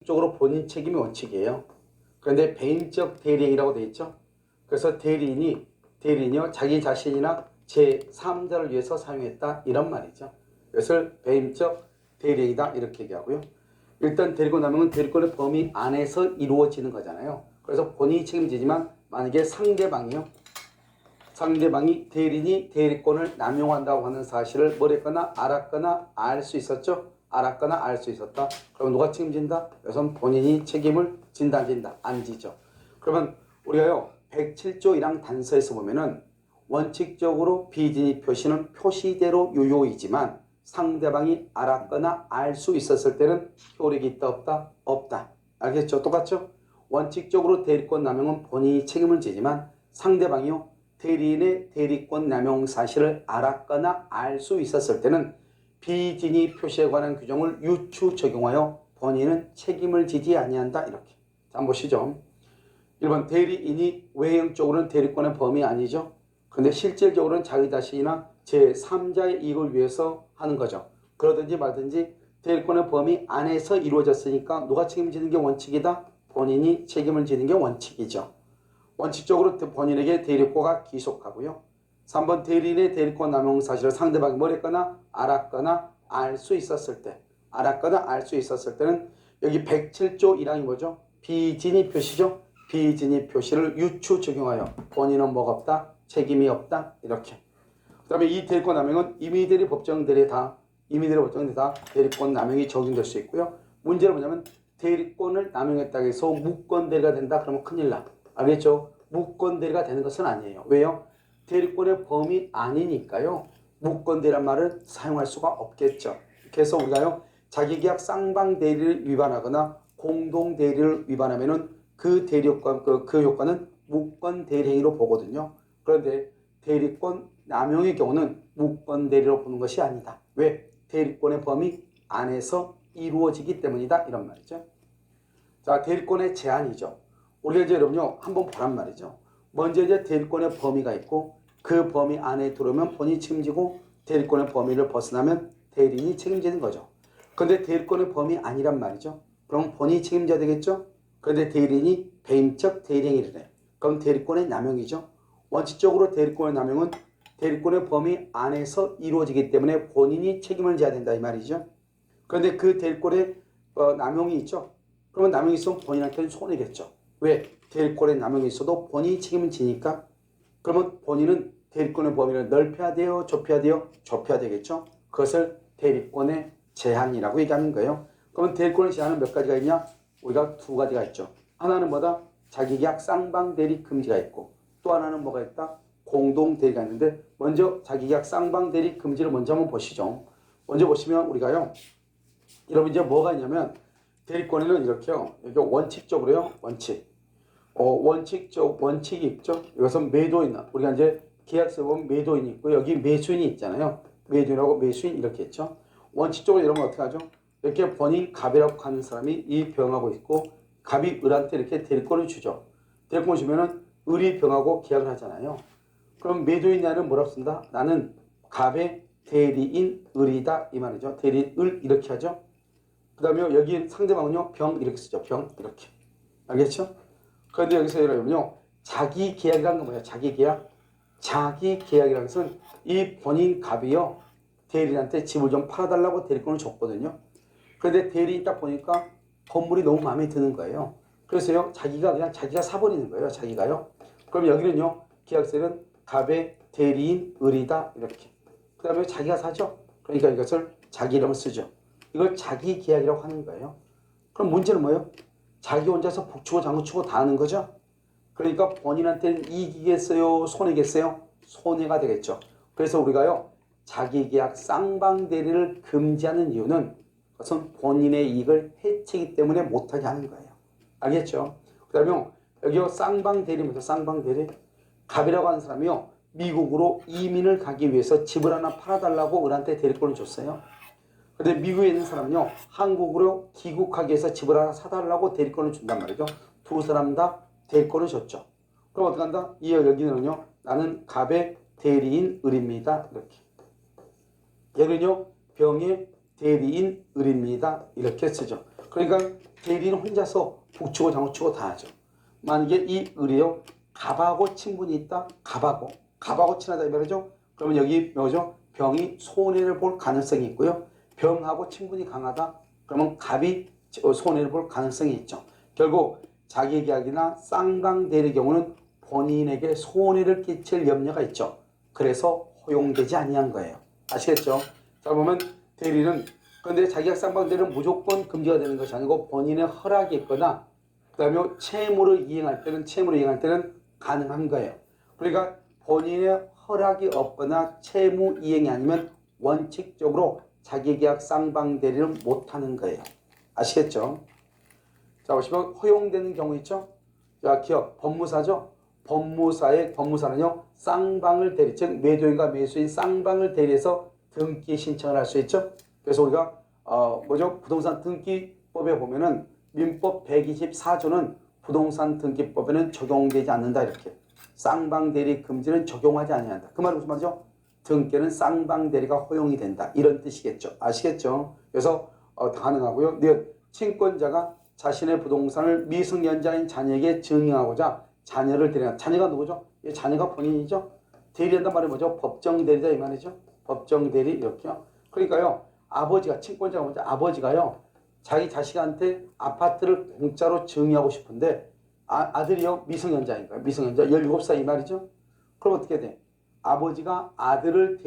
쪽으로 본인 책임이 원칙이에요. 그런데 배임적 대리인이라고 되어 있죠. 그래서 대리인이요 자기 자신이나 제3자를 위해서 사용했다 이런 말이죠. 이것을 배임적 대리인이다 이렇게 얘기하고요. 일단 대리권 남용은 대리권의 범위 안에서 이루어지는 거잖아요. 그래서 본인이 책임지지만 만약에 상대방이 대리인이 대리권을 남용한다고 하는 사실을 뭐랬거나 알았거나 알 수 있었죠. 알았거나 알 수 있었다. 그럼 누가 책임진다? 여기서 본인이 책임을 진다 안 진다? 안 지죠. 그러면 우리가요 107조 1항 단서에서 보면은 원칙적으로 비진입 표시는 표시대로 유효이지만 상대방이 알았거나 알 수 있었을 때는 효력이 있다 없다? 없다. 알겠죠? 똑같죠? 원칙적으로 대리권 남용은 본인이 책임을 지지만 상대방이요 대리인의 대리권 남용 사실을 알았거나 알 수 있었을 때는 비진입 표시에 관한 규정을 유추 적용하여 본인은 책임을 지지 아니한다. 이렇게. 자, 한번 보시죠. 1번 대리인이 외형적으로는 대리권의 범위 아니죠. 근데 실질적으로는 자기 자신이나 제3자의 이익을 위해서 하는 거죠. 그러든지 말든지 대리권의 범위 안에서 이루어졌으니까 누가 책임지는 게 원칙이다? 본인이 책임을 지는 게 원칙이죠. 원칙적으로 본인에게 대리권가 기속하고요. 3번 대리인의 대리권 남용 사실을 상대방이 뭐랬거나 알았거나 알 수 있었을 때 때는 여기 107조 1항이 뭐죠? 비진입 표시죠. 비진입 표시를 유추 적용하여 본인은 뭐가 없다? 책임이 없다. 이렇게. 그 다음에 이 대리권 남용은 임의대리 법정대리에 다 대리권 남용이 적용될 수 있고요. 문제는 뭐냐면 대리권을 남용했다고 해서 무권대리가 된다. 그러면 큰일 나. 알겠죠? 무권대리가 되는 것은 아니에요. 왜요? 대리권의 범위 아니니까요. 무권대리란 말을 사용할 수가 없겠죠. 그래서 우리가요. 자기계약 쌍방대리를 위반하거나 공동대리를 위반하면은 그 대리효과, 그 효과는 무권대리행위로 보거든요. 그런데 대리권 남용의 경우는 무권대리로 보는 것이 아니다. 왜? 대리권의 범위 안에서 이루어지기 때문이다. 이런 말이죠. 자, 대리권의 제한이죠. 우리가 이제 여러분요, 한번 보란 말이죠. 먼저 이제 대리권의 범위가 있고 그 범위 안에 들어오면 본인이 책임지고 대리권의 범위를 벗어나면 대리인이 책임지는 거죠. 그런데 대리권의 범위 아니란 말이죠. 그럼 본인이 책임져야 되겠죠? 그런데 대리인이 배임적 대리행위를 해. 그럼 대리권의 남용이죠. 원칙적으로 대리권의 남용은 대리권의 범위 안에서 이루어지기 때문에 본인이 책임을 져야 된다 이 말이죠. 그런데 그 대리권의 남용이 있죠. 그러면 남용이 있으면 본인한테는 손해겠죠. 왜? 대리권의 남용이 있어도 본인이 책임을 지니까. 그러면 본인은 대리권의 범위를 넓혀야 돼요? 좁혀야 돼요? 좁혀야 되겠죠. 그것을 대리권의 제한이라고 얘기하는 거예요. 그러면 대리권의 제한은 몇 가지가 있냐? 우리가 두 가지가 있죠. 하나는 뭐다? 자기계약 쌍방대리 금지가 있고 또 하나는 뭐가 있다? 공동대리가 있는데 먼저 자기계약 쌍방대리 금지를 먼저 한번 보시죠. 먼저 보시면 우리가요. 여러분 이제 뭐가 있냐면 대리권에는 이렇게요. 이게 원칙적으로요. 원칙이 있죠. 이것은 매도인. 우리가 이제 계약서에 보면 매도인이 있고 여기 매수인이 있잖아요. 매도인하고 매수인 이렇게 있죠. 원칙적으로 이러면 어떻게 하죠? 이렇게 본인 갑이라고 하는 사람이 이 병하고 있고 갑이 을한테 이렇게 대리권을 주죠. 대리권을 주면은 을이 병하고 계약을 하잖아요. 그럼 매도인이라는 뭐라고 쓴다? 나는 갑의 대리인 을이다 이 말이죠. 대리인 을 이렇게 하죠. 그 다음에 여기 상대방은요 병 이렇게 쓰죠. 병 이렇게. 알겠죠? 그런데 여기서 여러분요 자기 계약이라는 건 뭐예요? 자기 계약. 자기 계약이라는 것은 이 본인 갑이요 대리인한테 집을 좀 팔아달라고 대리권을 줬거든요. 그런데 대리인 딱 보니까 건물이 너무 마음에 드는 거예요. 그래서요 자기가 사버리는 거예요. 자기가요. 그럼 여기는요 계약서는 갑의 대리인 을이다 이렇게. 그 다음에 자기가 사죠. 그러니까 이것을 자기 이름을 쓰죠. 이걸 자기 계약이라고 하는 거예요. 그럼 문제는 뭐예요? 자기 혼자서 북치고 장구치고 다 하는 거죠. 그러니까 본인한테는 이익이겠어요? 손해겠어요? 손해가 되겠죠. 그래서 우리가요 자기 계약 쌍방대리를 금지하는 이유는 그것은 본인의 이익을 해치기 때문에 못하게 하는 거예요. 알겠죠? 그 다음에 여기 쌍방대리입니다. 쌍방대리. 갑이라고 하는 사람이요 미국으로 이민을 가기 위해서 집을 하나 팔아달라고 을한테 대리권을 줬어요. 근데 미국에 있는 사람은요 한국으로 귀국하기 위해서 집을 하나 사달라고 대리권을 준단 말이죠. 두 사람 다 대리권을 줬죠. 그럼 어떻게 한다? 여기는요 나는 갑의 대리인 을입니다. 이렇게. 여기는요 병의 대리인 을입니다. 이렇게 쓰죠. 그러니까 대리는 혼자서 북치고 장구치고 다 하죠. 만약에 이 을이요, 갑하고 친분이 있다. 갑하고 친하다 이 말이죠. 그러면 여기 뭐죠? 병이 손해를 볼 가능성이 있고요. 병하고 친분이 강하다. 그러면 갑이 손해를 볼 가능성이 있죠. 결국 자기계약이나 쌍방대리의 경우는 본인에게 손해를 끼칠 염려가 있죠. 그래서 허용되지 아니한 거예요. 아시겠죠? 자, 보면 대리는, 그런데 자기계약 쌍방대리는 무조건 금지가 되는 것이 아니고 본인의 허락이 있거나 그 다음에 채무를 이행할 때는 가능한 거예요. 그러니까 본인의 허락이 없거나 채무 이행이 아니면 원칙적으로 자기계약 쌍방대리를 못하는 거예요. 아시겠죠? 자, 보시면 허용되는 경우 있죠? 자, 기업, 법무사죠? 법무사는요, 쌍방을 대리, 즉 매도인과 매수인 쌍방을 대리해서 등기 신청을 할 수 있죠? 그래서 우리가 부동산 등기법에 보면은 민법 124조는 부동산 등기법에는 적용되지 않는다 이렇게. 쌍방 대리 금지는 적용하지 아니한다. 그 말은 무슨 말이죠? 등기는 쌍방 대리가 허용이 된다. 이런 뜻이겠죠. 아시겠죠? 그래서 가능하고요. 네, 친권자가 자신의 부동산을 미성년자인 자녀에게 증여하고자 자녀를 대리한, 자녀가 누구죠? 이 자녀가 본인이죠. 대리한단 말이 뭐죠? 법정 대리다 이 말이죠. 법정 대리 이렇게요. 그러니까요, 아버지가, 친권자가 먼저 아버지가요, 자기 자식한테 아파트를 공짜로 증여하고 싶은데 아들이요, 미성년자인 거예요. 미성년자 17살 이 말이죠. 그럼 어떻게 돼? 아버지가 아들을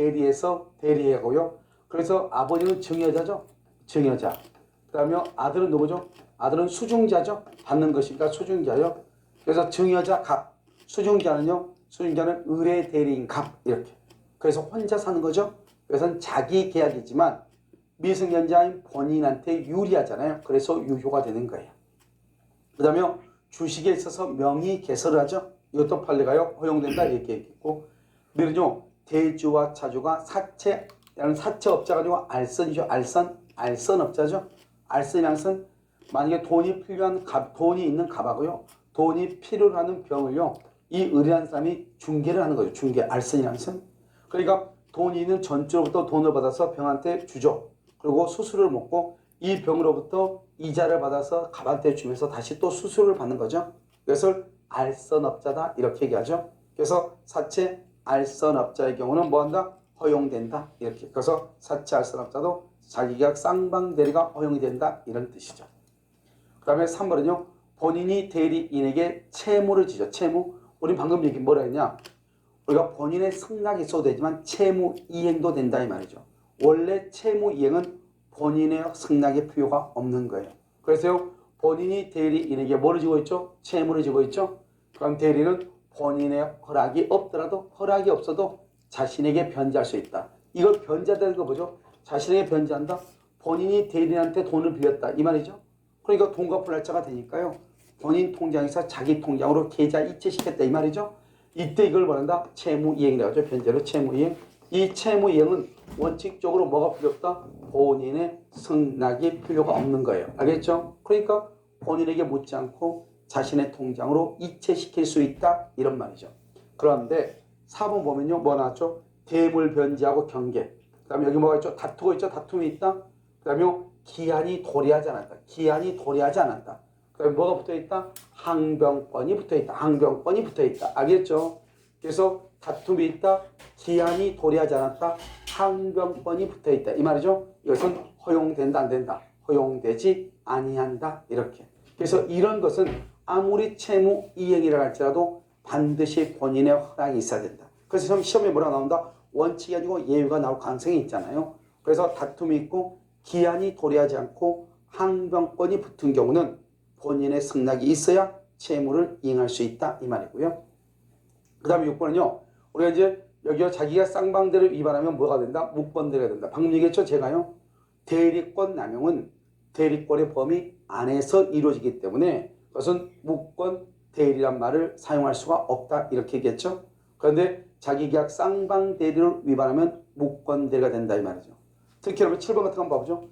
대리하고요. 그래서 아버지는 증여자죠. 증여자. 그 다음에 아들은 누구죠? 아들은 수중자죠. 받는 것이니까 수중자요. 그래서 증여자 갑. 수중자는 의뢰 대리인 갑. 이렇게. 그래서 혼자 사는 거죠. 그래서 자기 계약이지만 미성년자인 본인한테 유리하잖아요. 그래서 유효가 되는 거예요. 그 다음에 주식에 있어서 명의 개설을 하죠. 이것도 판례가요, 허용된다 이렇게 얘기했고, 내는요, 대주와 차주가 사채업자 가지고 알선이죠. 알선업자죠. 알선양선. 만약에 돈이 있는 갑하고요, 돈이 필요로 하는 병을요, 이 의뢰하는 사람이 중개를 하는 거죠. 중개, 알선양선. 그러니까 돈이 있는 전주로부터 돈을 받아서 병한테 주죠. 그리고 수수료를 먹고 이 병으로부터 이자를 받아서 갑한테 주면서 다시 또 수수료를 받는 거죠. 그래서 알선업자다 이렇게 얘기하죠. 그래서 사채 알선업자의 경우는 뭐한다? 허용된다 이렇게. 그래서 사채 알선업자도 자기계약 쌍방대리가 허용이 된다 이런 뜻이죠. 그 다음에 3번은요. 본인이 대리인에게 채무를 지죠. 채무. 우리 방금 얘기 뭐라 했냐? 우리가 본인의 승낙이 있어도 되지만 채무 이행도 된다 이 말이죠. 원래 채무 이행은 본인의 승낙의 필요가 없는 거예요. 그래서 본인이 대리인에게 뭐를 지고 있죠? 채무를 지고 있죠. 그럼 대리는 본인의 허락이 없어도 자신에게 변제할 수 있다. 이걸 변제한다는 거 뭐죠? 자신에게 변제한다. 본인이 대리인한테 돈을 빌렸다 이 말이죠. 그러니까 돈 갚을 날짜가 되니까요, 본인 통장에서 자기 통장으로 계좌 이체시켰다 이 말이죠. 이때 이걸 말한다. 채무이행이라고 하죠. 변제로 채무이행. 이 채무이행은 원칙적으로 뭐가 필요 없다? 본인의 승낙이 필요가 없는 거예요. 알겠죠? 그러니까 본인에게 묻지 않고 자신의 통장으로 이체시킬 수 있다 이런 말이죠. 그런데 4번 보면요, 뭐 나왔죠? 대물 변제하고 경계. 그 다음에 여기 뭐가 있죠? 다투고 있죠? 다툼이 있다. 그 다음에 기한이 도래하지 않았다. 그 다음에 뭐가 붙어있다? 항변권이 붙어있다. 알겠죠? 그래서 다툼이 있다. 기한이 도래하지 않았다. 항변권이 붙어있다. 이 말이죠. 이것은 허용된다 안 된다. 허용되지 아니한다. 이렇게. 그래서 이런 것은 아무리 채무 이행이라 할지라도 반드시 본인의 허락이 있어야 된다. 그래서 시험에 뭐라 나온다? 원칙이 아니고 예외가 나올 가능성이 있잖아요. 그래서 다툼이 있고 기한이 도래하지 않고 항변권이 붙은 경우는 본인의 승낙이 있어야 채무를 이행할 수 있다 이 말이고요. 그 다음에 6번은요. 우리가 이제 여기가 자기가 쌍방대를 위반하면 뭐가 된다? 묵번대가 된다. 방금 얘기했죠 제가요. 대리권 남용은 대리권의 범위 안에서 이루어지기 때문에 그것은 묵권 대리란 말을 사용할 수가 없다 이렇게 얘기했죠. 그런데 자기계약 쌍방대리를 위반하면 묵권대리가 된다 이 말이죠. 특히 여러분 7번 같은 거 한번 봐보죠.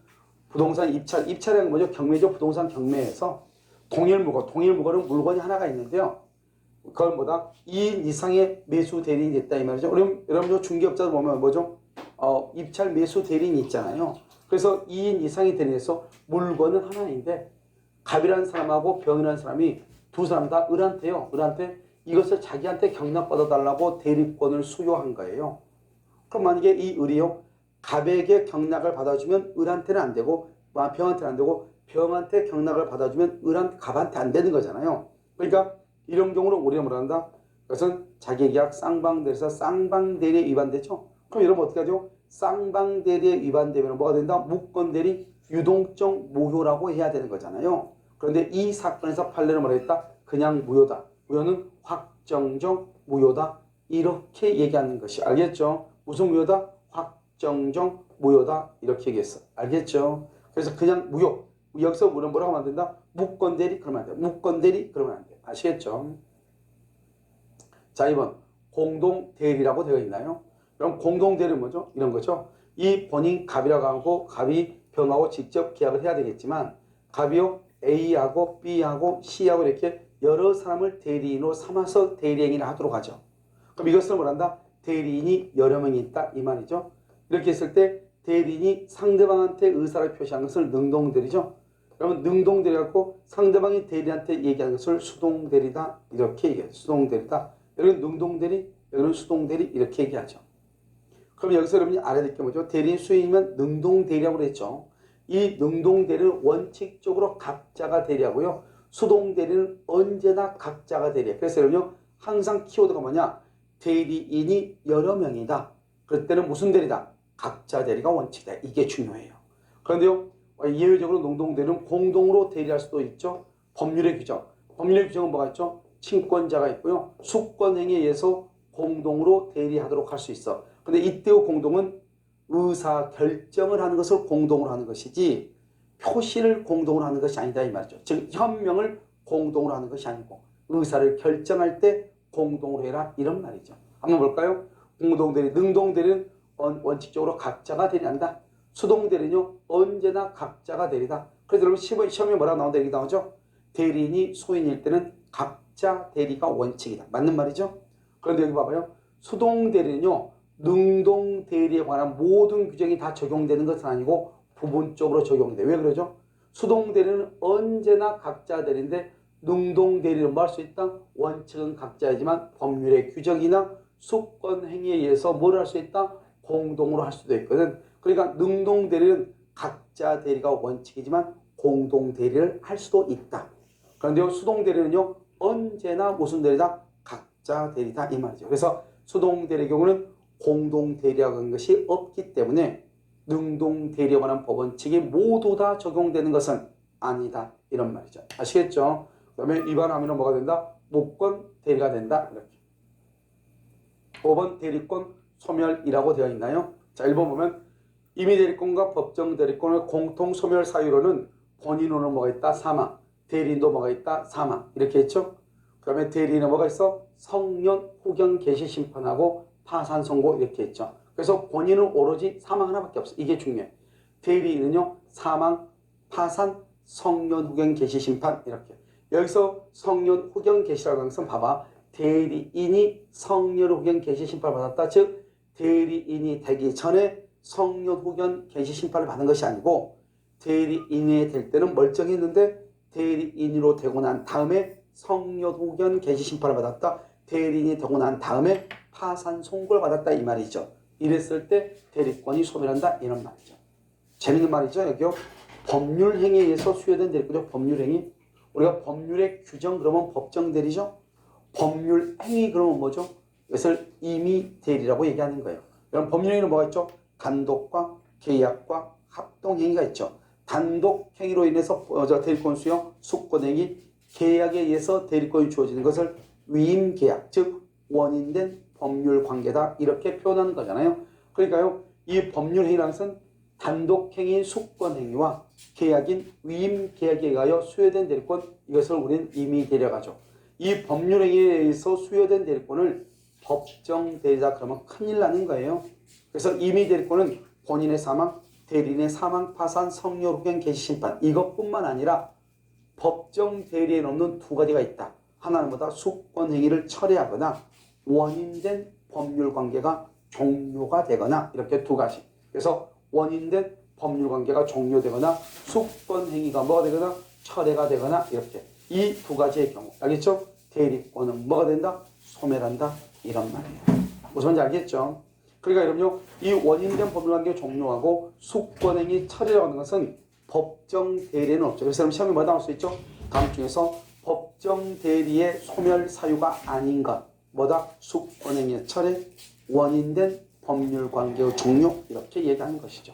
부동산 입찰이라는 뭐죠? 경매죠. 부동산 경매에서 동일무거는 물건이 하나가 있는데요. 그건 뭐다? 2인 이상의 매수 대리인이 있다 이 말이죠. 여러분 중개업자들 보면 뭐죠? 입찰 매수 대리인이 있잖아요. 그래서 2인 이상의 대리인에서 물건은 하나인데 갑이라는 사람하고 병이라는 사람이 두 사람 다 을한테요. 을한테 이것을 자기한테 경락받아 달라고 대리권을 수요한 거예요. 그럼 만약에 이 을이요. 갑에게 경락을 받아주면 을한테는 안 되고 병한테는 안 되고 병한테 경락을 받아주면 갑한테 안 되는 거잖아요. 그러니까 이런 경우로 우리가 뭐라 한다? 그것은 자기계약 쌍방대리에서 쌍방대리에 위반되죠. 그럼 여러분 어떻게 하죠? 쌍방대리에 위반되면 뭐가 된다? 무권대리 유동적 무효라고 해야 되는 거잖아요. 그런데 이 사건에서 판례를 뭐라 했다? 그냥 무효다. 무효는 확정적 무효다. 이렇게 얘기하는 것이 알겠죠? 무슨 무효다? 확정적 무효다. 이렇게 얘기했어. 알겠죠? 그래서 그냥 무효. 여기서 우리는 뭐라고 하면 안 된다? 무권대리 그러면 안 돼. 무권대리 그러면 안 돼. 아시겠죠? 자, 2번 공동대리라고 되어 있나요? 그럼 공동대리는 뭐죠? 이런 거죠. 이 본인 갑이라고 하고 갑이 병하고 직접 계약을 해야 되겠지만 갑이요 A하고 B하고 C하고 이렇게 여러 사람을 대리인으로 삼아서 대리행위를 하도록 하죠. 그럼 이것을 뭐란다? 대리인이 여러 명이 있다 이 말이죠. 이렇게 했을 때 대리인이 상대방한테 의사를 표시한 것을 능동대리죠. 그러면 능동대리하고 상대방이 대리한테 얘기하는 것을 수동대리다 이렇게 얘기해요. 수동대리다. 여기는 능동대리, 여기는 수동대리 이렇게 얘기하죠. 그럼 여기서 여러분이 알아야 될 게 뭐죠? 대리인 수인이면 능동대리라고 그랬죠. 이 능동대리는 원칙적으로 각자가 대리하고요. 수동대리는 언제나 각자가 대리해요. 그래서 여러분요. 항상 키워드가 뭐냐? 대리인이 여러 명이다. 그럴 때는 무슨 대리다? 각자 대리가 원칙이다. 이게 중요해요. 그런데요. 예외적으로 능동대리는 공동으로 대리할 수도 있죠. 법률의 규정. 법률의 규정은 뭐가 있죠? 친권자가 있고요. 수권행위에 의해서 공동으로 대리하도록 할 수 있어. 근데 이때의 공동은 의사 결정을 하는 것을 공동으로 하는 것이지 표시를 공동으로 하는 것이 아니다 이 말이죠. 즉 현명을 공동으로 하는 것이 아니고 의사를 결정할 때 공동으로 해라 이런 말이죠. 한번 볼까요? 공동대리, 능동대리는 원칙적으로 각자가 대리한다. 수동대리는요 언제나 각자가 대리다. 그래서 여러분 시험에 뭐라고 나온다 이렇게 나오죠? 대리인이 소인일 때는 각자 대리가 원칙이다. 맞는 말이죠? 그런데 여기 봐봐요. 수동대리는요 능동대리에 관한 모든 규정이 다 적용되는 것은 아니고 부분적으로 적용돼. 왜 그러죠? 수동대리는 언제나 각자 대리인데 능동대리는 뭐 할 수 있다? 원칙은 각자이지만 법률의 규정이나 수권 행위에 의해서 뭘 할 수 있다? 공동으로 할 수도 있거든. 그러니까 능동대리는 각자 대리가 원칙이지만 공동대리를 할 수도 있다. 그런데 수동대리는요 언제나 무슨 대리다? 각자 대리다 이 말이죠. 그래서 수동대리의 경우는 공동대리라고 하는 것이 없기 때문에 능동대리에 관한 법원칙이 모두 다 적용되는 것은 아니다 이런 말이죠. 아시겠죠? 그 다음에 위반하면 뭐가 된다? 무권 대리가 된다 이렇게. 5번 대리권 소멸이라고 되어 있나요? 자 1번 보면 임의대리권과 법정대리권의 공통 소멸 사유로는 본인으로는 뭐가 있다? 사망. 대리인도 뭐가 있다? 사망. 이렇게 했죠? 그 다음에 대리인은 뭐가 있어? 성년 후견 개시 심판하고 파산 선고 이렇게 했죠. 그래서 본인은 오로지 사망 하나밖에 없어. 이게 중요해. 대리인은요 사망, 파산, 성년 후견 개시 심판 이렇게. 여기서 성년 후견 개시라고 하는 것은 봐봐. 대리인이 성년 후견 개시 심판을 받았다. 즉 대리인이 되기 전에 성년 후견 개시 심판을 받은 것이 아니고 대리인이 될 때는 멀쩡했는데 대리인으로 되고 난 다음에 성년 후견 개시 심판을 받았다. 대리인이 되고 난 다음에 파산 송고를 받았다 이 말이죠. 이랬을 때 대리권이 소멸한다 이런 말이죠. 재밌는 말이죠. 여기요. 법률행위에 의해서 수여된 대리권이죠. 법률행위. 우리가 법률의 규정 그러면 법정대리죠. 법률행위 그러면 뭐죠? 이것을 임의대리라고 얘기하는 거예요. 그럼 법률행위는 뭐가 있죠? 단독과 계약과 합동행위가 있죠. 단독행위로 인해서 대리권 수여, 수권행위, 계약에 의해서 대리권이 주어지는 것을 위임계약, 즉 원인된 법률관계다 이렇게 표현하는 거잖아요. 그러니까요. 이 법률행위라는 것은 단독행위인 수권행위와 계약인 위임계약에 의하여 수여된 대리권 이것을 우리는 임의대리라고 하죠. 이 법률행위에 의해서 수여된 대리권을 법정대리다 그러면 큰일 나는 거예요. 그래서 임의대리권은 본인의 사망, 대리인의 사망, 파산, 성년 후견 개시 심판 이것뿐만 아니라 법정대리에 넣는 두 가지가 있다. 하나는 뭐다? 수권행위를 철회하거나 원인된 법률관계가 종료가 되거나 이렇게 두 가지. 그래서 원인된 법률관계가 종료되거나 수권행위가 뭐가 되거나 철회가 되거나 이렇게 이 두 가지의 경우 알겠죠? 대리권은 뭐가 된다? 소멸한다 이런 말이에요. 무슨 말인지 알겠죠? 그러니까 여러분요 이 원인된 법률관계 종료하고 숙권행위 철회라고 하는 것은 법정 대리는 없죠. 그래서 여러분 시험에 뭐 나올 수 있죠? 다음 중에서 법정 대리의 소멸 사유가 아닌 것 뭐다? 숙권행위의 철회 원인된 법률관계의 종료 이렇게 얘기하는 것이죠.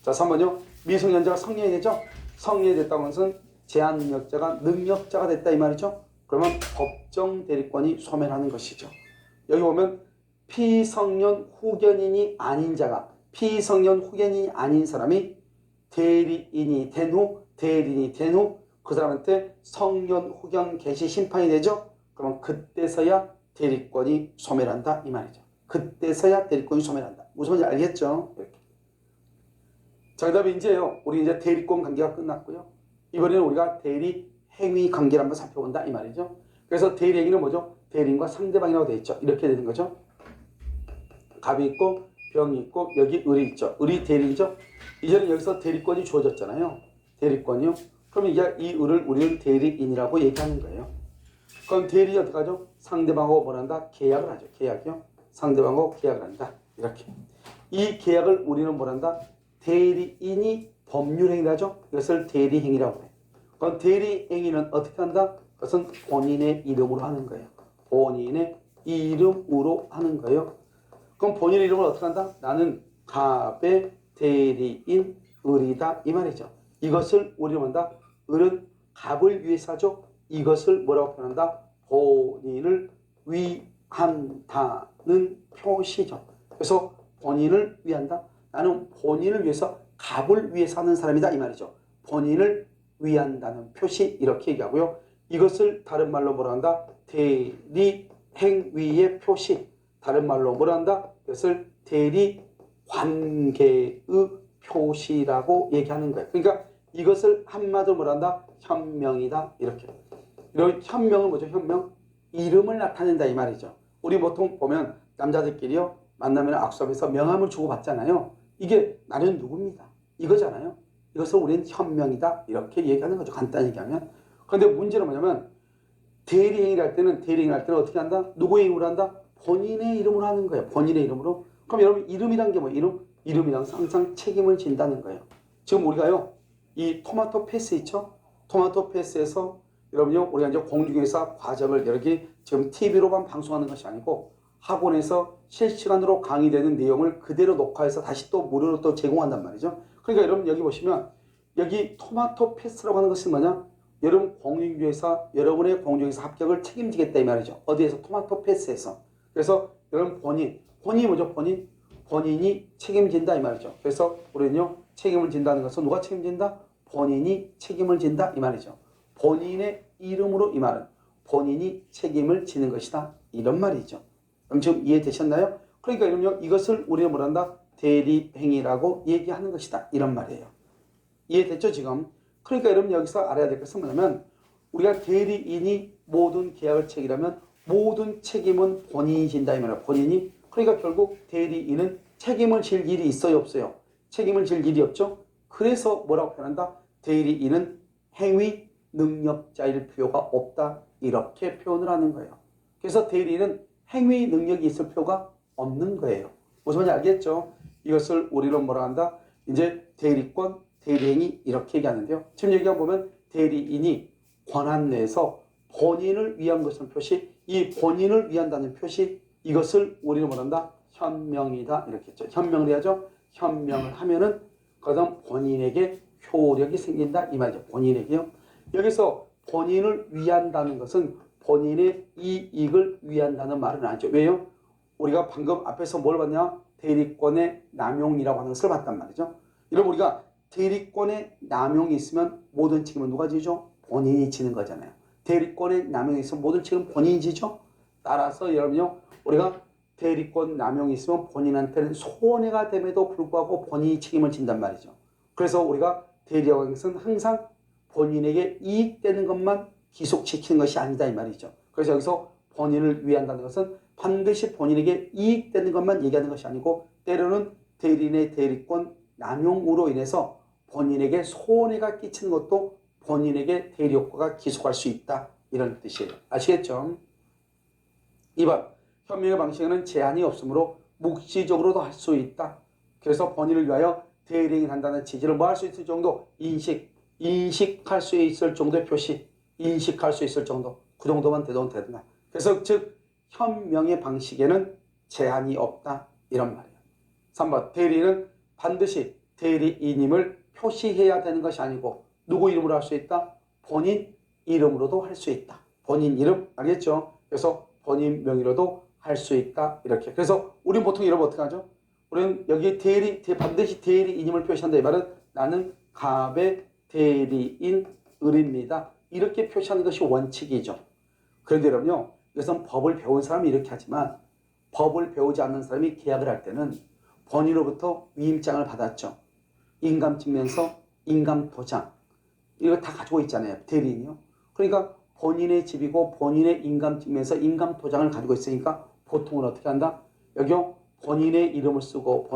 자 3번요. 미성년자가 성년이 되죠? 성년이 됐다고 하는 것은 제한 능력자가 능력자가 됐다 이 말이죠. 그러면 법정 대리권이 소멸하는 것이죠. 여기 보면 피성년 후견인이 아닌 자가 피성년 후견인이 아닌 사람이 대리인이 된 후 그 사람한테 성년 후견 개시 심판이 되죠. 그러면 그때서야 대리권이 소멸한다 이 말이죠. 그때서야 대리권이 소멸한다. 무슨 말인지 알겠죠? 이렇게. 자, 그 다음에 이제요. 우리 이제 대리권 관계가 끝났고요. 이번에는 우리가 대리 행위 관계를 한번 살펴본다 이 말이죠. 그래서 대리 행위는 뭐죠? 대리인과 상대방이라고 되어 있죠. 이렇게 되는 거죠. 갑이 있고 병이 있고 여기 을이 있죠. 을이 대리죠. 이제는 여기서 대리권이 주어졌잖아요. 대리권이요. 그러면 이제 이 을을 우리는 대리인이라고 얘기하는 거예요. 그럼 대리인이 어떻게 하죠? 상대방하고 뭘 한다? 계약을 하죠. 계약이요. 상대방하고 계약을 한다. 이렇게. 이 계약을 우리는 뭘 한다? 대리인이 법률행위를 하죠. 이것을 대리행위라고 해요. 그럼 대리행위는 어떻게 한다? 그것은 본인의 이름으로 하는 거예요. 본인의 이름으로 하는 거예요. 그럼 본인의 이름을 어떻게 한다? 나는 갑의 대리인 을이다 이 말이죠. 이것을 우리는 한다. 을은 갑을 위해서 하죠. 이것을 뭐라고 표현한다? 본인을 위한다는 표시죠. 그래서 본인을 위한다. 나는 본인을 위해서 갑을 위해서 하는 사람이다 이 말이죠. 본인을 위한다는 표시 이렇게 얘기하고요. 이것을 다른 말로 뭐라 한다? 대리행위의 표시. 다른 말로 뭐라 한다? 이것을 대리관계의 표시라고 얘기하는 거예요. 그러니까 이것을 한마디로 뭐라 한다? 현명이다 이렇게. 이런 현명은 뭐죠? 현명? 이름을 나타낸다 이 말이죠. 우리 보통 보면 남자들끼리요. 만나면 악수하면서 명함을 주고받잖아요. 이게 나는 누굽니다. 이거잖아요. 이것을 우리는 현명이다 이렇게 얘기하는 거죠. 간단히 얘기하면. 그런데 문제는 뭐냐면 대리행위를 할 때는 어떻게 한다? 누구의 이름으로 한다? 본인의 이름으로 하는 거예요. 본인의 이름으로. 그럼 여러분 이름이란 게 뭐예요? 이름이란 항상 책임을 진다는 거예요. 지금 우리가요. 이 토마토 패스 있죠? 토마토 패스에서 여러분요. 우리가 이제 공중에서 과정을 여기 지금 TV로만 방송하는 것이 아니고 학원에서 실시간으로 강의되는 내용을 그대로 녹화해서 다시 또 무료로 또 제공한단 말이죠. 그러니까 여러분 여기 보시면 여기 토마토 패스라고 하는 것은 뭐냐? 여러분 공인중개사 여러분의 공인중개사 합격을 책임지겠다 이 말이죠. 어디에서? 토마토 패스에서. 그래서 여러분 본인이 뭐죠? 본인이 책임진다 이 말이죠. 그래서 우리는요 책임을 진다는 것은 누가 책임진다? 본인이 책임을 진다 이 말이죠. 본인의 이름으로 이 말은 본인이 책임을 지는 것이다 이런 말이죠. 그럼 지금 이해되셨나요? 그러니까 여러분요 이것을 우리는 뭐라 한다? 대리행위라고 얘기하는 것이다 이런 말이에요. 이해됐죠 지금? 그러니까 여러분 여기서 알아야 될 것은 뭐냐면 우리가 대리인이 모든 계약을 체결하면 모든 책임은 본인이 진다 이 말이에요. 본인이. 그러니까 결국 대리인은 책임을 질 일이 있어요 없어요? 책임을 질 일이 없죠. 그래서 뭐라고 표현한다? 대리인은 행위 능력자일 필요가 없다 이렇게 표현을 하는 거예요. 그래서 대리인은 행위 능력이 있을 필요가 없는 거예요. 무슨 말인지 알겠죠? 이것을 우리로 뭐라 한다? 이제 대리권, 대리행위 이렇게 얘기하는데요. 지금 여기가 보면 대리인이 권한 내에서 본인을 위한 것은 표시, 이 본인을 위한다는 표시, 이것을 우리는 뭐라 한다? 현명이다 이렇게 했죠. 현명을 해야죠. 현명을 하면은 그다음 본인에게 효력이 생긴다 이 말이죠. 본인에게요. 여기서 본인을 위한다는 것은 본인의 이익을 위한다는 말은 아니죠. 왜요? 우리가 방금 앞에서 뭘 봤냐? 대리권의 남용이라고 하는 것을 봤단 말이죠. 여러분 우리가 대리권의 남용이 있으면 모든 책임은 누가 지죠? 본인이 지는 거잖아요. 대리권의 남용이 있으면 모든 책임은 본인이 지죠. 따라서 여러분요 우리가 대리권 남용이 있으면 본인한테는 손해가 됨에도 불구하고 본인이 책임을 진단 말이죠. 그래서 우리가 대리라고 하는 것은 항상 본인에게 이익되는 것만 기속시키는 것이 아니다 이 말이죠. 그래서 여기서 본인을 위한다는 것은 반드시 본인에게 이익되는 것만 얘기하는 것이 아니고 때로는 대리인의 대리권 남용으로 인해서 본인에게 손해가 끼치는 것도 본인에게 대리 효과가 기속할 수 있다. 이런 뜻이에요. 아시겠죠? 2번, 현명의 방식에는 제한이 없으므로 묵시적으로도 할 수 있다. 그래서 본인을 위하여 대리행위를 한다는 취지를 뭐 할 수 있을 정도? 인식할 수 있을 정도의 표시, 인식할 수 있을 정도, 그 정도만 돼도 되다. 그래서 즉 현명의 방식에는 제한이 없다. 이런 말이에요. 3번, 대리는 반드시 대리인임을 표시해야 되는 것이 아니고 누구 이름으로 할 수 있다? 본인 이름으로도 할 수 있다. 본인 이름, 알겠죠? 그래서 본인 명의로도 할 수 있다. 이렇게. 그래서 우리는 보통 이러면 어떻게 하죠? 우리는 여기 반드시 대리인임을 표시한다. 이 말은 나는 갑의 대리인 을입니다. 이렇게 표시하는 것이 원칙이죠. 그런데 여러분요, 이것은 법을 배운 사람이 이렇게 하지만 법을 배우지 않는 사람이 계약을 할 때는 본인으로부터 위임장을 받았죠. 인감증명서, 인감도장 이거 다 가지고 있잖아요. 대리인이요. 그러니까 본인의 집이고 본인의 인감증명서, 인감도장을 가지고 있으니까 보통은 어떻게 한다? 여기요, 본인의 이름을 쓰고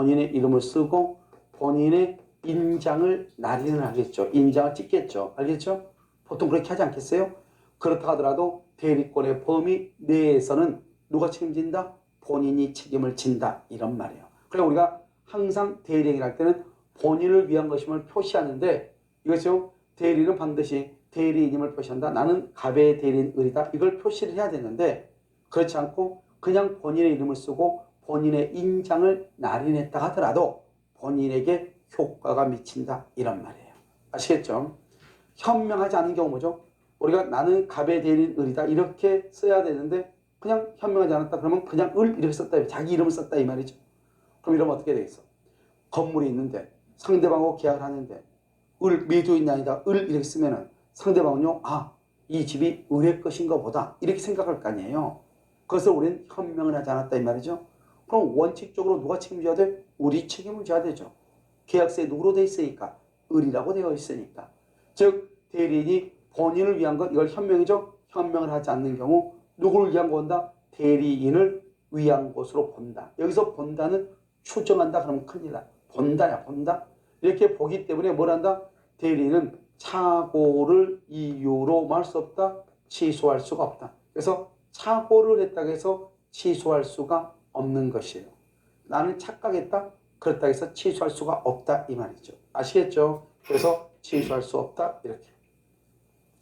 본인의 인장을 날인을 하겠죠. 인장을 찍겠죠. 알겠죠? 보통 그렇게 하지 않겠어요? 그렇다 하더라도 대리권의 범위 내에서는 누가 책임진다? 본인이 책임을 진다. 이런 말이에요. 그래서 우리가 항상 대리행위를 할 때는 본인을 위한 것임을 표시하는데 이것이요, 대리는 반드시 대리인임을 표시한다. 나는 갑의 대리인 을이다. 이걸 표시를 해야 되는데 그렇지 않고 그냥 본인의 이름을 쓰고 본인의 인장을 날인했다 하더라도 본인에게 효과가 미친다. 이런 말이에요. 아시겠죠? 현명하지 않은 경우 뭐죠? 우리가 나는 갑의 대리인 을이다. 이렇게 써야 되는데 그냥 현명하지 않았다. 그러면 그냥 을 이렇게 썼다. 자기 이름을 썼다. 이 말이죠. 그럼 이러면 어떻게 되겠어? 건물이 있는데 상대방하고 계약을 하는데 을 매도인이 아니다. 을 이렇게 쓰면은 상대방은요, 이 집이 을의 것인가 보다. 이렇게 생각할 거 아니에요. 그것을 우리는 현명을 하지 않았다. 이 말이죠. 그럼 원칙적으로 누가 책임져야 돼? 우리 책임을 져야 되죠. 계약서에 누구로 돼 있으니까? 을이라고 되어 있으니까. 즉 대리인이 본인을 위한 것, 이걸 현명이죠. 현명을 하지 않는 경우 누구를 위한 건다? 대리인을 위한 것으로 본다. 여기서 본다는 추정한다. 그러면 큰일 나. 본다야, 본다. 이렇게 보기 때문에 뭘 한다? 대리인은 착오를 이유로 말 수 없다. 취소할 수가 없다. 그래서 착오를 했다고 해서 취소할 수가 없는 것이에요. 나는 착각했다. 그렇다고 해서 취소할 수가 없다. 이 말이죠. 아시겠죠? 그래서 취소할 수 없다. 이렇게.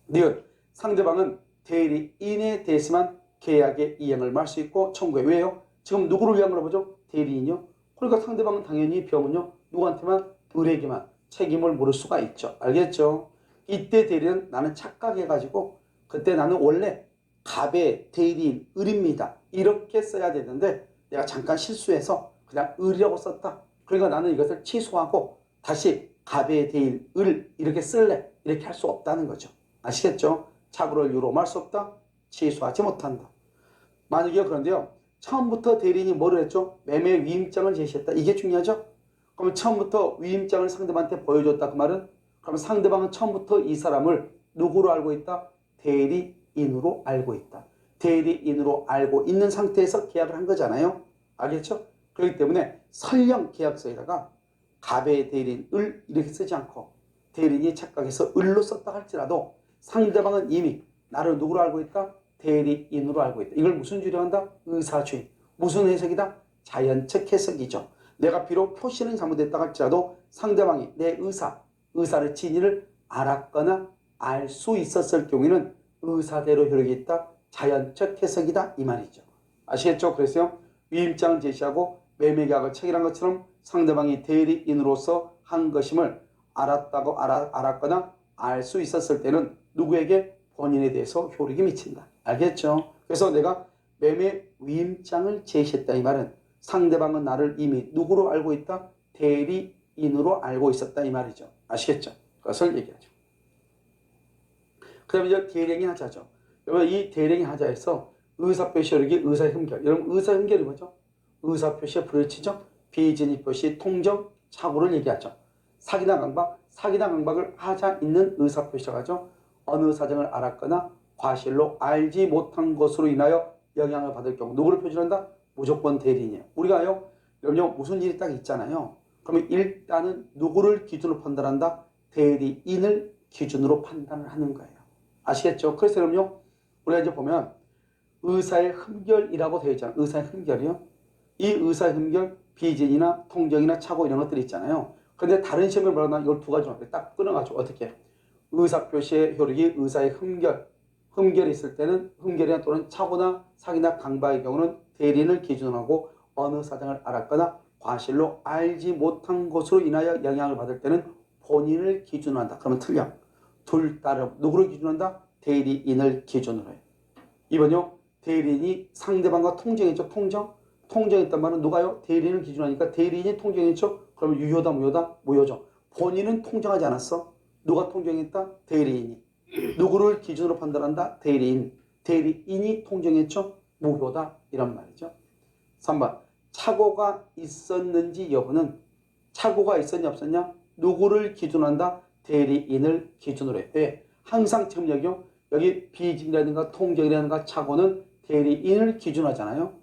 니은 상대방은 대리인에 대해서만 계약의 이행을 말 수 있고 청구해. 왜요? 지금 누구를 위한 거라고 보죠? 대리인이요. 그러니까 상대방은 당연히 병은요. 누구한테만? 을에게만 책임을 물을 수가 있죠. 알겠죠? 이때 대리는 나는 착각해가지고 그때 나는 원래 갑의 대리인 을입니다. 이렇게 써야 되는데 내가 잠깐 실수해서 그냥 을이라고 썼다. 그러니까 나는 이것을 취소하고 다시 갑의 대리인 을 이렇게 쓸래. 이렇게 할 수 없다는 거죠. 아시겠죠? 착오를 이유로 말 수 없다. 취소하지 못한다. 만약에 그런데요. 처음부터 대리인이 뭐를 했죠? 매매 위임장을 제시했다. 이게 중요하죠? 그러면 처음부터 위임장을 상대방한테 보여줬다. 그 말은 그러면 상대방은 처음부터 이 사람을 누구로 알고 있다? 대리인으로 알고 있다. 대리인으로 알고 있는 상태에서 계약을 한 거잖아요. 알겠죠? 그렇기 때문에 설령 계약서에다가 갑의 대리인 을 이렇게 쓰지 않고 대리인이 착각해서 을로 썼다 할지라도 상대방은 이미 나를 누구로 알고 있다? 대리인으로 알고 있다. 이걸 무슨 주의로 한다? 의사주의. 무슨 해석이다? 자연적 해석이죠. 내가 비록 표시는 잘못했다 할지라도 상대방이 내 의사를 진위를 알았거나 알 수 있었을 경우에는 의사대로 효력이 있다. 자연적 해석이다. 이 말이죠. 아시겠죠? 그래서 위임장을 제시하고 매매계약을 체결한 것처럼 상대방이 대리인으로서 한 것임을 알았거나 알 수 있었을 때는 누구에게? 본인에 대해서 효력이 미친다. 알겠죠? 그래서 내가 매매 위임장을 제시했다. 이 말은 상대방은 나를 이미 누구로 알고 있다? 대리인으로 알고 있었다. 이 말이죠. 아시겠죠? 그것을 얘기하죠. 그 다음에 이제 대리행위 하자죠. 여러분 이 대리행위 하자에서 의사표시 효력이 의사흠결. 여러분 의사흠결이 뭐죠? 의사표시의 불일치죠. 비진입표시, 통정, 착오를 얘기하죠. 사기나 강박, 사기나 강박을 하자 있는 의사표시라고 하죠. 어느 사정을 알았거나 과실로 알지 못한 것으로 인하여 영향을 받을 경우 누구를 표시한다? 무조건 대리인이에요. 우리가요, 여러분요 무슨 일이 딱 있잖아요. 그러면 일단은 누구를 기준으로 판단한다? 대리인을 기준으로 판단을 하는 거예요. 아시겠죠? 그래서 그럼요, 우리가 이제 보면 의사의 흠결이라고 되어 있잖아요. 의사의 흠결이요. 이 의사의 흠결, 비진이나 통정이나 착오 이런 것들이 있잖아요. 근데 다른 시험에 뭐라나 이걸 두 가지로 딱 끊어가지고 어떻게 의사표시의 효력이 의사의 흠결, 흠결이 있을 때는 흠결이나 또는 착오나 사기나 강박의 경우는 대리인을 기준으로 하고 어느 사정을 알았거나 과실로 알지 못한 것으로 인하여 영향을 받을 때는 본인을 기준으로 한다. 그러면 틀려. 둘 다른 누구를 기준으로 한다? 대리인을 기준으로 해요. 이번요. 대리인이 상대방과 통정했죠. 통정했단 말은 누가요? 대리인을 기준으로 하니까 대리인이 통정했죠. 그러면 유효다 무효다? 무효죠. 본인은 통정하지 않았어. 누가 통정했다? 대리인이. 누구를 기준으로 판단한다? 대리인. 대리인이 통정했죠. 무효다. 이런 말이죠. 3번. 착오가 있었는지 여부는 착오가 있었냐 없었냐? 누구를 기준으로 한다? 대리인을 기준으로 해. 왜? 항상 지금 여기 비진이라든가 통정이라든가 착오는 대리인을 기준하잖아요.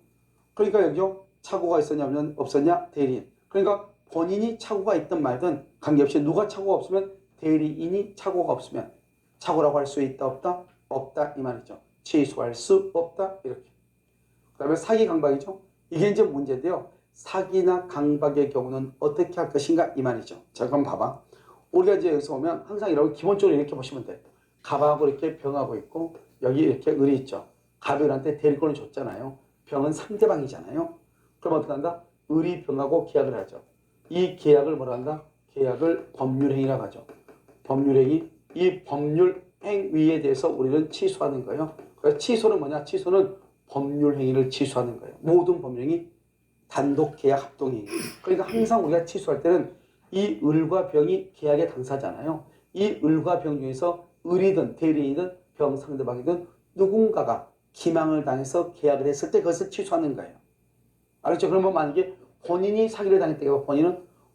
그러니까 여기요. 착오가 있었냐 없었냐? 대리인. 그러니까 본인이 착오가 있든 말든 관계없이 누가 착오가 없으면 대리인이 착오가 없으면 착오라고 할 수 있다 없다? 없다 이 말이죠. 취소할 수 없다 이렇게. 그 다음에 사기 강박이죠. 이게 이제 문제인데요. 사기나 강박의 경우는 어떻게 할 것인가 이 말이죠. 자 그럼 봐봐. 우리가 이제 여기서 보면 항상 이렇게 기본적으로 이렇게 보시면 돼. 갑하고 이렇게 병하고 있고 여기 이렇게 을이 있죠. 갑이 을한테 대리권을 줬잖아요. 병은 상대방이잖아요. 그럼 어떻게 한다? 을이 병하고 계약을 하죠. 이 계약을 뭐라 한다? 계약을 법률행위라고 하죠. 법률행위. 이 법률행위에 대해서 우리는 취소하는 거예요. 그래서 취소는 뭐냐? 취소는 법률행위를 취소하는 거예요. 모든 법률행위 단독 계약 합동행위. 그러니까 항상 우리가 취소할 때는 이 을과 병이 계약의 당사잖아요. 이 을과 병 중에서 을이든 대리인이든 병 상대방이든 누군가가 기망을 당해서 계약을 했을 때 그것을 취소하는 거예요. 알겠죠? 그러면 만약에 본인이 사기를 당했다.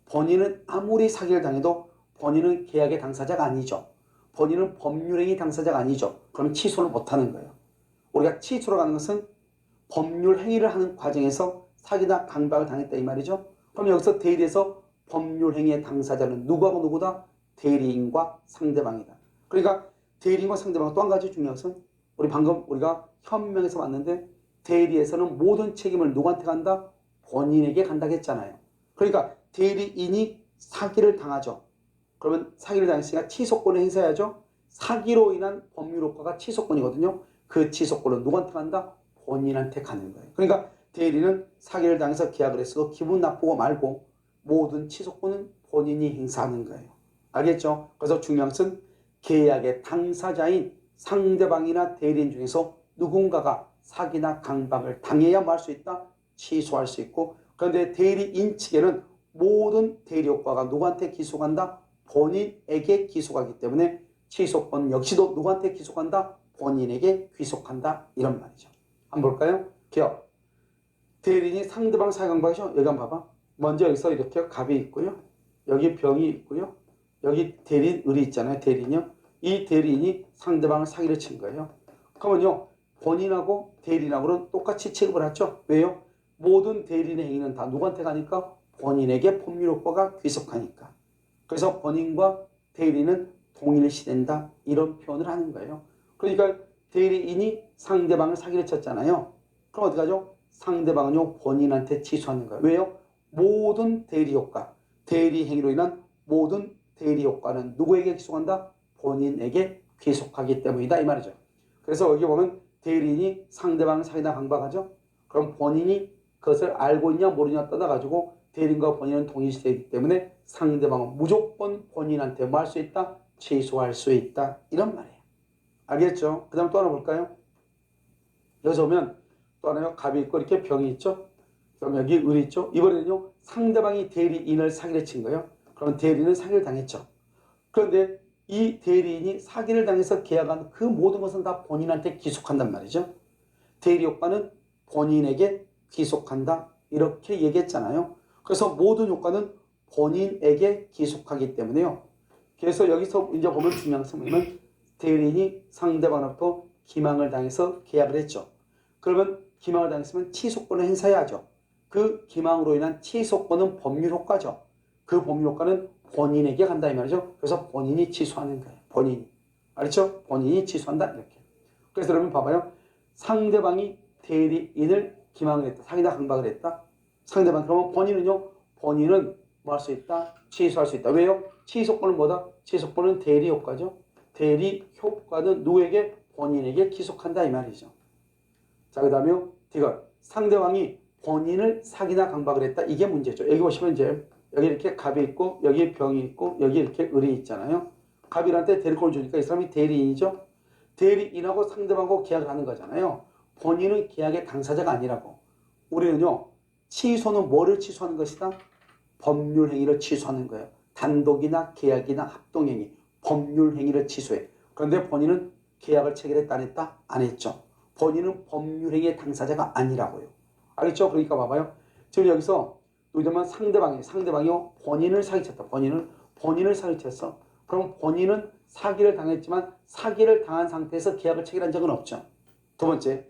본인은 아무리 사기를 당해도 본인은 계약의 당사자가 아니죠. 본인은 법률행위 당사자가 아니죠. 그럼 취소를 못하는 거예요. 우리가 취소로 가는 것은 법률행위를 하는 과정에서 사기나 강박을 당했다 이 말이죠. 그럼 여기서 대리에서 법률행위의 당사자는 누구하고 누구다? 대리인과 상대방이다. 그러니까 대리인과 상대방 또 한 가지 중요한 것은 우리 방금 우리가 현명에서 봤는데 대리에서는 모든 책임을 누구한테 간다? 본인에게 간다고 했잖아요. 그러니까 대리인이 사기를 당하죠. 그러면 사기를 당했으니까 취소권을 행사해야죠. 사기로 인한 법률 효과가 취소권이거든요. 그 취소권은 누구한테 간다? 본인한테 가는 거예요. 그러니까 대리는 사기를 당해서 계약을 했어도 기분 나쁘고 말고 모든 취소권은 본인이 행사하는 거예요. 알겠죠? 그래서 중요한 것은 계약의 당사자인 상대방이나 대리인 중에서 누군가가 사기나 강박을 당해야 할 수 있다. 취소할 수 있고 그런데 대리인 측에는 모든 대리 효과가 누구한테 기소간다? 본인에게 기소하기 때문에 취소권 역시도 누구한테 기소한다? 본인에게 귀속한다. 이런 말이죠. 한번 볼까요? 기억. 대리인이 상대방 사기강박이죠. 여기 한번 봐봐. 먼저 여기서 이렇게 갑이 있고요. 여기 병이 있고요. 여기 대리인 을이 있잖아요. 대리인이요. 이 대리인이 상대방을 사기를 친 거예요. 그러면요. 본인하고 대리인하고는 똑같이 취급을 하죠. 왜요? 모든 대리인의 행위는 다 누구한테 가니까? 본인에게 법률 효과가 귀속하니까. 그래서 본인과 대리인은 동일시된다. 이런 표현을 하는 거예요. 그러니까 대리인이 상대방을 사기를 쳤잖아요. 그럼 어떻게 하죠? 상대방은요. 본인한테 취소하는 거예요. 왜요? 모든 대리 효과, 대리 행위로 인한 모든 대리 효과는 누구에게 귀속한다? 본인에게 귀속하기 때문이다. 이 말이죠. 그래서 여기 보면 대리인이 상대방을 사기나 강박하죠. 그럼 본인이 그것을 알고 있냐 모르냐 떠나가지고 대리인과 본인은 동일시되기 때문에 상대방은 무조건 본인한테 뭐 할 수 있다? 취소할 수 있다. 이런 말이에요. 알겠죠? 그 다음 또 하나 볼까요? 여기서 보면 또 하나요. 갑이 있고 이렇게 병이 있죠. 그럼 여기 을이 있죠. 이번에는요. 상대방이 대리인을 사기를 친 거예요. 그럼 대리인은 사기를 당했죠. 그런데 이 대리인이 사기를 당해서 계약한 그 모든 것은 다 본인한테 귀속한단 말이죠. 대리 효과는 본인에게 귀속한다. 이렇게 얘기했잖아요. 그래서 모든 효과는 본인에게 귀속하기 때문에요. 그래서 여기서 이제 보면 중요한 것은 뭐냐면 대리인이 상대방으로부터 기망을 당해서 계약을 했죠. 그러면 기망을 당했으면 취소권을 행사해야죠. 그 기망으로 인한 취소권은 법률 효과죠. 그 법률 효과는 본인에게 간다 이 말이죠. 그래서 본인이 취소하는 거예요. 본인이. 알겠죠? 본인이 취소한다. 이렇게. 그래서 여러분 봐봐요. 상대방이 대리인을 기망을 했다. 사기나 강박을 했다. 상대방. 그러면 본인은요. 본인은 뭐 할 수 있다? 취소할 수 있다. 왜요? 취소권은 뭐다? 취소권은 대리 효과죠. 대리 효과는 누구에게? 본인에게 기속한다 이 말이죠. 자, 그 다음에 이거 상대방이 본인을 사기나 강박을 했다. 이게 문제죠. 여기 보시면 이제 여기 이렇게 갑이 있고 여기 병이 있고 여기 이렇게 을이 있잖아요. 갑이한테 대리권을 주니까 이 사람이 대리인이죠. 대리인하고 상대방하고 계약을 하는 거잖아요. 본인은 계약의 당사자가 아니라고. 우리는요. 취소는 뭐를 취소하는 것이다? 법률 행위를 취소하는 거예요. 단독이나 계약이나 합동행위, 법률 행위를 취소해. 그런데 본인은 계약을 체결했다 안 했다? 안 했죠. 본인은 법률 행위의 당사자가 아니라고요. 알겠죠? 그러니까 봐봐요. 지금 여기서 누구냐면 상대방이요. 본인을 사기쳤다. 본인을 사기쳤어. 그럼 본인은 사기를 당했지만 사기를 당한 상태에서 계약을 체결한 적은 없죠. 두 번째,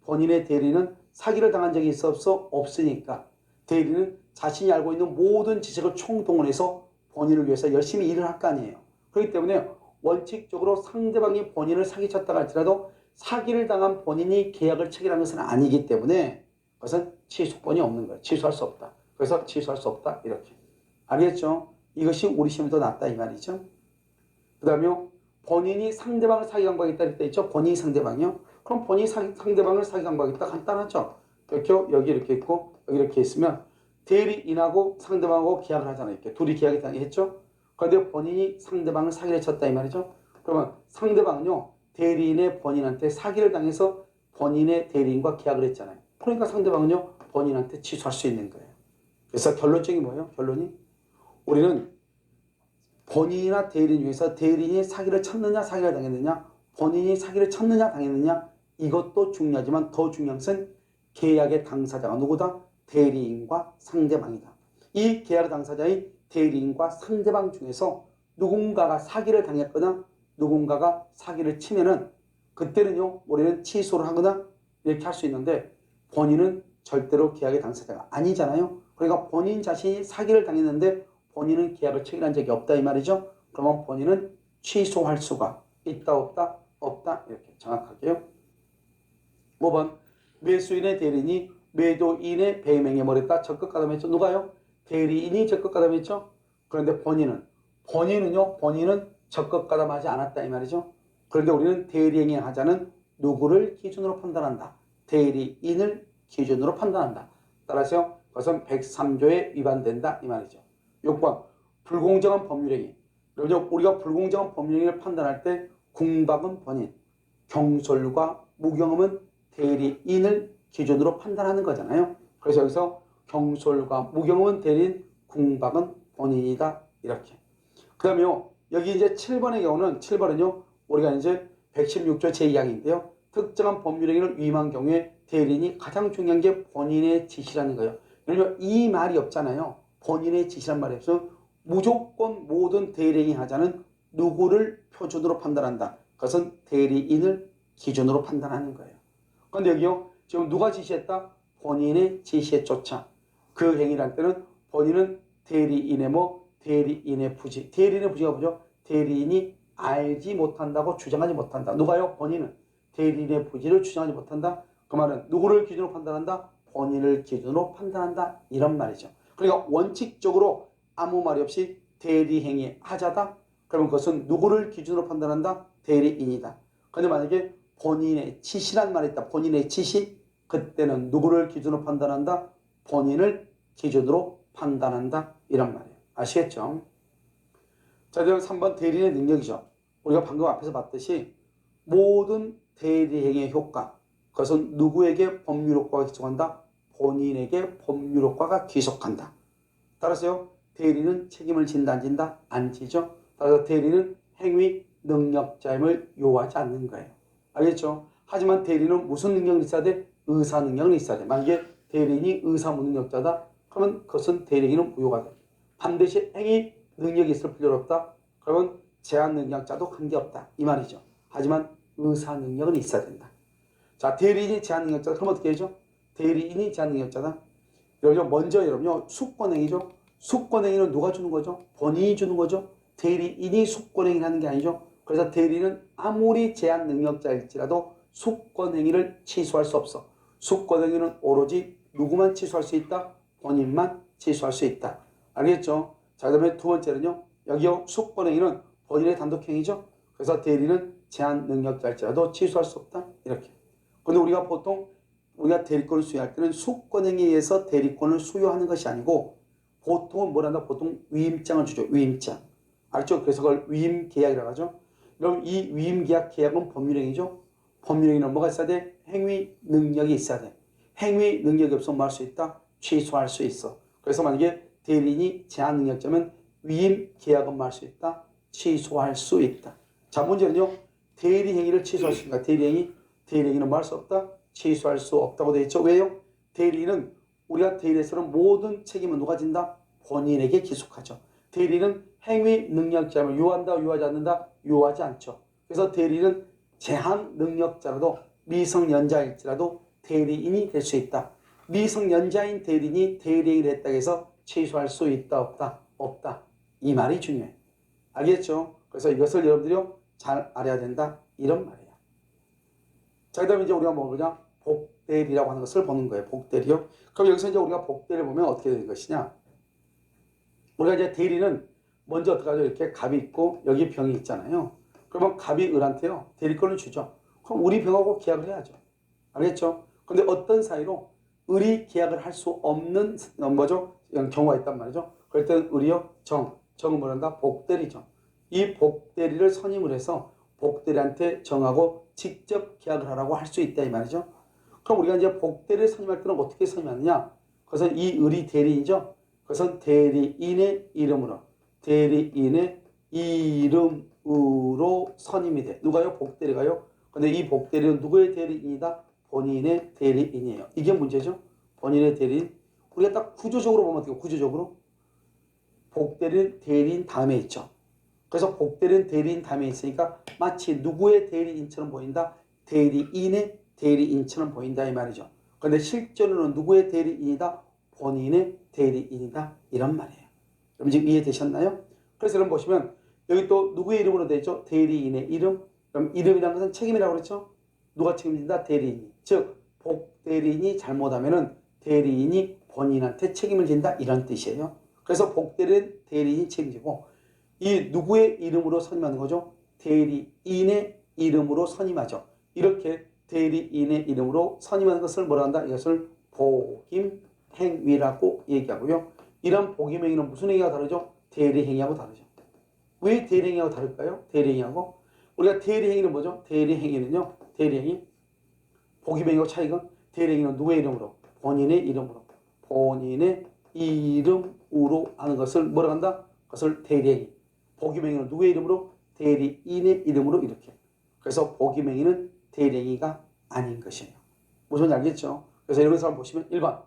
본인의 대리는 사기를 당한 적이 있어 없어? 없으니까 대리는 자신이 알고 있는 모든 지식을 총동원해서 본인을 위해서 열심히 일을 할 거 아니에요. 그렇기 때문에 원칙적으로 상대방이 본인을 사기쳤다고 할지라도 사기를 당한 본인이 계약을 체결한 것은 아니기 때문에 그것은 취소권이 없는 거예요. 취소할 수 없다. 그래서 취소할 수 없다. 이렇게. 알겠죠? 이것이 우리 시험에도 낫다 이 말이죠. 그 다음에 본인이 상대방을 사기 강박했다 그랬다 있죠. 본인이 상대방이요. 그럼 본인이 상대방을 사기 강박했다 간단하죠. 이렇게 여기 이렇게 있고 여기 이렇게 있으면 대리인하고 상대방하고 계약을 하잖아요. 이렇게 둘이 계약이 했죠. 그런데 본인이 상대방을 사기를 쳤다 이 말이죠. 그러면 상대방은요. 대리인의 본인한테 사기를 당해서 본인의 대리인과 계약을 했잖아요. 그러니까 상대방은요. 본인한테 취소할 수 있는 거예요. 그래서 결론적인 뭐예요? 결론이 우리는 본인이나 대리인 중에서 대리인이 사기를 쳤느냐 사기를 당했느냐 본인이 사기를 쳤느냐 당했느냐 이것도 중요하지만 더 중요한 것은 계약의 당사자가 누구다? 대리인과 상대방이다. 이 계약 당사자의 대리인과 상대방 중에서 누군가가 사기를 당했거나 누군가가 사기를 치면은 그때는요 우리는 취소를 하거나 이렇게 할 수 있는데 본인은 절대로 계약의 당사자가 아니잖아요. 그러니까 본인 자신이 사기를 당했는데 본인은 계약을 체결한 적이 없다 이 말이죠. 그러면 본인은 취소할 수가 있다 없다? 없다 이렇게 정확하게요. 5번 매수인의 대리인이 매도인의 배명에 몰했다. 적극 가담했죠. 누가요? 대리인이 적극 가담했죠. 그런데 본인은 적극 가담하지 않았다 이 말이죠. 그런데 우리는 대리행위 하자는 누구를 기준으로 판단한다. 대리인을 기준으로 판단한다. 따라서 그것은 103조에 위반된다 이 말이죠. 6번 불공정한 법률행위. 우리가 불공정한 법률행위를 판단할 때 궁박은 본인, 경솔과 무경험은 대리인을 기준으로 판단하는 거잖아요. 그래서 여기서 경솔과 무경험은 대리인, 궁박은 본인이다 이렇게. 그 다음에요. 여기 이제 7번의 경우는 7번은요. 우리가 이제 116조 제2항인데요. 특정한 법률행위를 위임한 경우에 대리인이 가장 중요한 게 본인의 지시라는 거예요. 왜냐면 이 말이 없잖아요. 본인의 지시란 말이 없어. 무조건 모든 대리인이 하자는 누구를 표준으로 판단한다. 그것은 대리인을 기준으로 판단하는 거예요. 그런데 여기요. 지금 누가 지시했다? 본인의 지시에 쫓아. 그 행위란 때는 본인은 대리인의 부지. 대리인의 부지가 뭐죠? 대리인이 알지 못한다고 주장하지 못한다. 누가요? 본인은 대리인의 부지를 주장하지 못한다. 그 말은 누구를 기준으로 판단한다? 본인을 기준으로 판단한다. 이런 말이죠. 그러니까 원칙적으로 아무 말이 없이 대리행위 하자다. 그러면 그것은 누구를 기준으로 판단한다? 대리인이다. 그런데 만약에 본인의 지시란 말이 있다. 본인의 지시. 그때는 누구를 기준으로 판단한다? 본인을 기준으로 판단한다. 이런 말이에요. 아시겠죠? 자, 그럼 3번 대리인의 능력이죠. 우리가 방금 앞에서 봤듯이 모든 대리행위의 효과. 그것은 누구에게 법률효과가 기속한다? 본인에게 법률효과가 기속한다. 따라서요. 대리는 책임을 진다 안 진다? 안 지죠. 따라서 대리는 행위 능력자임을 요하지 않는 거예요. 알겠죠? 하지만 대리는 무슨 능력이 있어야 돼? 의사 능력이 있어야 돼. 만약에 대리인이 의사 무능력자다? 그러면 그것은 대리인은 무효가 돼. 반드시 행위 능력이 있을 필요가 없다? 그러면 제한 능력자도 관계없다. 이 말이죠. 하지만 의사 능력은 있어야 된다. 자, 대리인이 제한 능력자다. 그럼 어떻게 해야죠? 대리인이 제한 능력자다. 먼저 여러분요. 수권행위죠. 수권행위는 누가 주는 거죠? 본인이 주는 거죠. 대리인이 숙권행위를 하는 게 아니죠. 그래서 대리인은 아무리 제한 능력자일지라도 숙권행위를 취소할 수 없어. 숙권행위는 오로지 누구만 취소할 수 있다? 본인만 취소할 수 있다. 알겠죠? 자, 그 다음에 두 번째는요. 여기요. 숙권행위는 본인의 단독행위죠. 그래서 대리인은 제한 능력자일지라도 취소할 수 없다. 이렇게. 근데 우리가 보통 우리가 대리권을 수여할 때는 숙권행위에 의해서 대리권을 수여하는 것이 아니고 보통은 뭐란다? 보통 위임장을 주죠. 위임장. 알죠? 그래서 그걸 위임계약이라고 하죠. 그럼 이 위임계약 계약은 법률행위죠. 법률행위는 뭐가 있어야 돼? 행위 능력이 있어야 돼. 행위 능력이 없으면 뭐 할 수 있다? 취소할 수 있어. 그래서 만약에 대리인이 제한 능력자면 위임계약은 뭐 할 수 있다? 취소할 수 있다. 자, 문제는요. 대리행위를 취소할 수 있다. 대리행위는 뭐 할 수 없다? 취소할 수 없다고 되어 있죠. 왜요? 대리인은 우리가 대리에서는 모든 책임은 누가 진다? 본인에게 기속하죠. 대리인은 행위 능력자를 유한다, 유하지 않는다? 유하지 않죠. 그래서 대리인은 제한 능력자라도 미성년자일지라도 대리인이 될 수 있다. 미성년자인 대리인이 대리행위를 했다고 해서 취소할 수 있다, 없다? 없다. 이 말이 중요해. 알겠죠? 그래서 이것을 여러분들이 잘 알아야 된다. 이런 말이에요. 자, 그 다음에 이제 우리가 뭐 보냐? 복대리라고 하는 것을 보는 거예요. 복대리요. 그럼 여기서 이제 우리가 복대리를 보면 어떻게 되는 것이냐? 우리가 이제 대리는 먼저 어떻게 하죠? 이렇게 갑이 있고 여기 병이 있잖아요. 그러면 갑이 을한테요. 대리권을 주죠. 그럼 우리 병하고 계약을 해야죠. 알겠죠? 근데 어떤 사이로 을이 계약을 할 수 없는 뭐죠? 경우가 있단 말이죠. 그럴 때는 을이요. 정은 뭐란다? 복대리죠. 이 복대리를 선임을 해서 복대리한테 정하고 직접 계약을 하라고 할 수 있다 이 말이죠. 그럼 우리가 이제 복대리를 선임할 때는 어떻게 선임하느냐? 그것은 이 을이 대리인이죠. 그것은 대리인의 이름으로 선임이 돼. 누가요? 복대리가요. 근데 이 복대리는 누구의 대리인이다? 본인의 대리인이에요. 이게 문제죠. 본인의 대리인. 우리가 딱 구조적으로 보면 어떻게 구조적으로 복대리는 대리인 다음에 있죠. 그래서 복대리는 대리인 다음에 있으니까 마치 누구의 대리인처럼 보인다? 대리인의 대리인처럼 보인다 이 말이죠. 그런데 실제로는 누구의 대리인이다? 본인의 대리인이다 이런 말이에요. 여러분 지금 이해되셨나요? 그래서 여러분 보시면 여기 또 누구의 이름으로 되어 있죠? 대리인의 이름. 그럼 이름이라는 것은 책임이라고 그랬죠? 누가 책임진다? 대리인이. 즉 복대리인이 잘못하면은 대리인이 본인한테 책임을 진다 이런 뜻이에요. 그래서 복대리는 대리인이 책임지고 이 누구의 이름으로 선임하는 거죠? 대리인의 이름으로 선임하죠. 이렇게 대리인의 이름으로 선임하는 것을 뭐라 한다? 이것을 복임행위라고 얘기하고요. 이런 복임행위는 무슨 행위가 다르죠? 대리행위하고 다르죠. 왜 대리행위하고 다를까요? 대리행위하고 우리가 대리행위는 뭐죠? 대리행위는요. 대리행위 복임행위하고 차이가 대리행위는 누구의 이름으로? 본인의 이름으로. 본인의 이름으로 하는 것을 뭐라 한다? 그것을 대리행위. 복임행위는 누구의 이름으로? 대리인의 이름으로 이렇게. 그래서 복임행위는 대리행위가 아닌 것이에요. 무슨 알겠죠? 그래서 여기서 한번 보시면 1번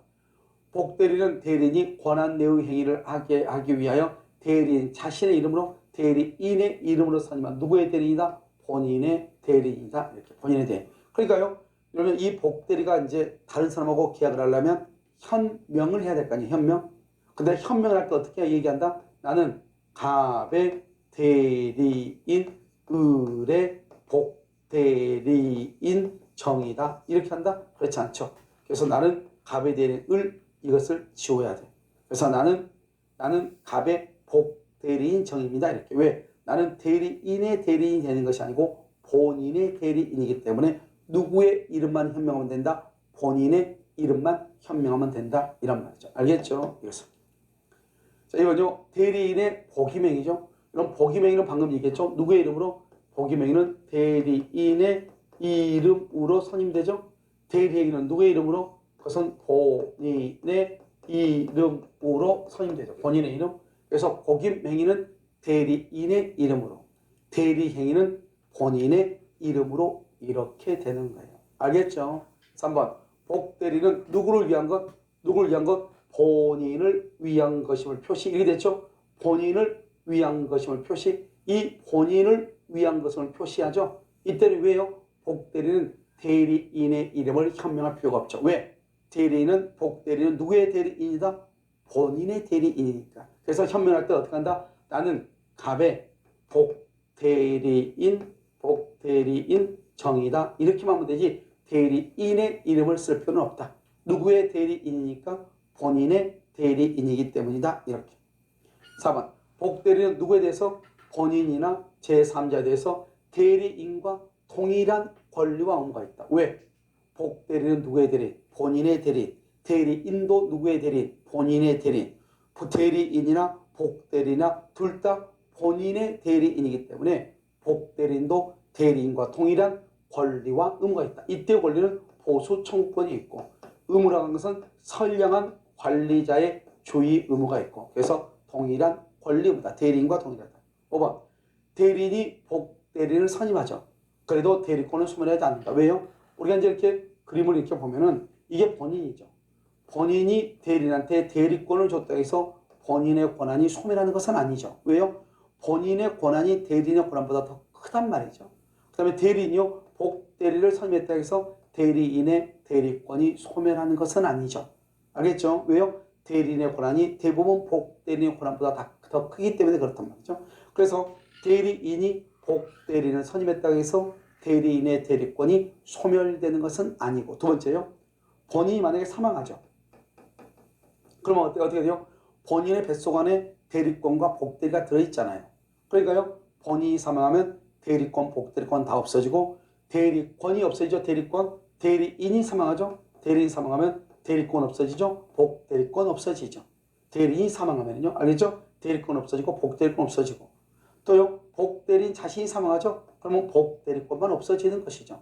복대리는 대리인이 권한 내의 행위를 하기 위하여 대리인 자신의 이름으로 대리인의 이름으로 선임한 누구의 대리인이다? 본인의 대리인이다. 이렇게 본인의 대리인. 그러니까요. 그러면 이 복대리가 이제 다른 사람하고 계약을 하려면 현명을 해야 될 거 아니에요. 현명. 근데 현명을 할 때 어떻게 얘기한다? 나는 갑의 대리인 을의 복대리인 정이다. 이렇게 한다? 그렇지 않죠. 그래서 나는 갑의 대리인 을 이것을 지워야 돼. 그래서 나는 갑의 복대리인 정입니다. 이렇게. 왜? 나는 대리인의 대리인이 되는 것이 아니고 본인의 대리인이기 때문에 누구의 이름만 현명하면 된다? 본인의 이름만 현명하면 된다. 이런 말이죠. 알겠죠? 이것은. 자, 이건요. 대리인의 복임행위죠. 이런 복임행위는 방금 얘기했죠. 누구의 이름으로? 복임행위는 대리인의 이름으로 선임되죠. 대리행위는 누구의 이름으로? 그것은 본인의 이름으로 선임되죠. 본인의 이름. 그래서 복임행위는 대리인의 이름으로, 대리행위는 본인의 이름으로 이렇게 되는 거예요. 알겠죠? 3번 복대리는 누구를 위한 것? 누구를 위한 것? 본인을 위한 것임을 표시. 이게 됐죠? 본인을 위한 것임을 표시. 이 본인을 위한 것을 표시하죠. 이때는 왜요? 복대리는 대리인의 이름을 현명할 필요가 없죠. 왜? 대리인은 복대리는 누구의 대리인이다? 본인의 대리인이니까. 그래서 현명할 때 어떻게 한다? 나는 갑의 복대리인 정이다. 이렇게만 하면 되지 대리인의 이름을 쓸 필요는 없다. 누구의 대리인이니까 본인의 대리인이기 때문이다. 이렇게. 4번 복대리는 누구에 대해서 본인이나 제3자에 대해서 대리인과 동일한 권리와 의무가 있다. 왜? 복대리는 누구의 대리인? 본인의 대리인. 대리인도 누구의 대리인? 본인의 대리인. 대리인이나 복대리나 둘 다 본인의 대리인이기 때문에 복대리인도 대리인과 동일한 권리와 의무가 있다. 이때 권리는 보수 청구권이 있고 의무라는 하 것은 선량한 관리자의 주의 의무가 있고 그래서 동일한 권리 의무다. 대리인과 동일하다. 5번 대리인이 복대리인을 선임하죠. 그래도 대리권을 소멸하지 않는다. 왜요? 우리가 이제 이렇게 그림을 이렇게 보면은 이게 본인이죠. 본인이 대리인한테 대리권을 줬다고 해서 본인의 권한이 소멸하는 것은 아니죠. 왜요? 본인의 권한이 대리인의 권한보다 더 크단 말이죠. 그 다음에 대리인이요. 복대리를 선임했다고 해서 대리인의 대리권이 소멸하는 것은 아니죠. 알겠죠? 왜요? 대리인의 권한이 대부분 복대리인의 권한보다 더 크기 때문에 그렇단 말이죠. 그래서 대리인이 복대리인을 선임했다고 해서 대리인의 대리권이 소멸되는 것은 아니고 두 번째요. 본인이 만약에 사망하죠. 그러면 어떻게 돼요? 본인의 뱃속 안에 대리권과 복대리가 들어있잖아요. 그러니까요. 본인이 사망하면 대리권, 복대리권 다 없어지고 대리권이 없어지죠. 대리권. 대리인이 사망하죠. 대리인이 사망하면 대리권 없어지죠. 복대리권 없어지죠. 대리인이 사망하면요. 알겠죠? 대리권 없어지고 복대리권 없어지고 또요. 복대리인 자신이 사망하죠. 그러면 복대리권만 없어지는 것이죠.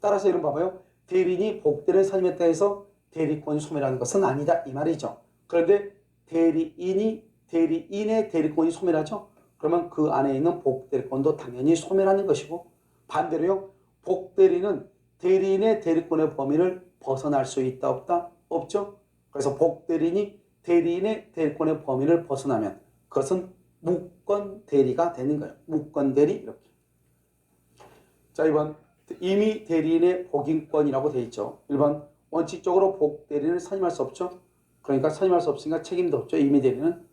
따라서 이런 봐봐요. 대리인이 복대리를 선임했다 해서 대리권이 소멸하는 것은 아니다 이 말이죠. 그런데 대리인의 대리권이 소멸하죠. 그러면 그 안에 있는 복대리권도 당연히 소멸하는 것이고 반대로요. 복대리는 대리인의 대리권의 범위를 벗어날 수 있다 없다? 없죠. 그래서 복대리인이 대리인의 대리권의 범위를 벗어나면 그것은 무권대리가 되는 거예요. 무권대리 이렇게. 자 2번 임의 대리인의 복인권이라고 되어 있죠. 1번 원칙적으로 복대리인을 선임할 수 없죠. 그러니까 선임할 수 없으니까 책임도 없죠. 임의 대리는.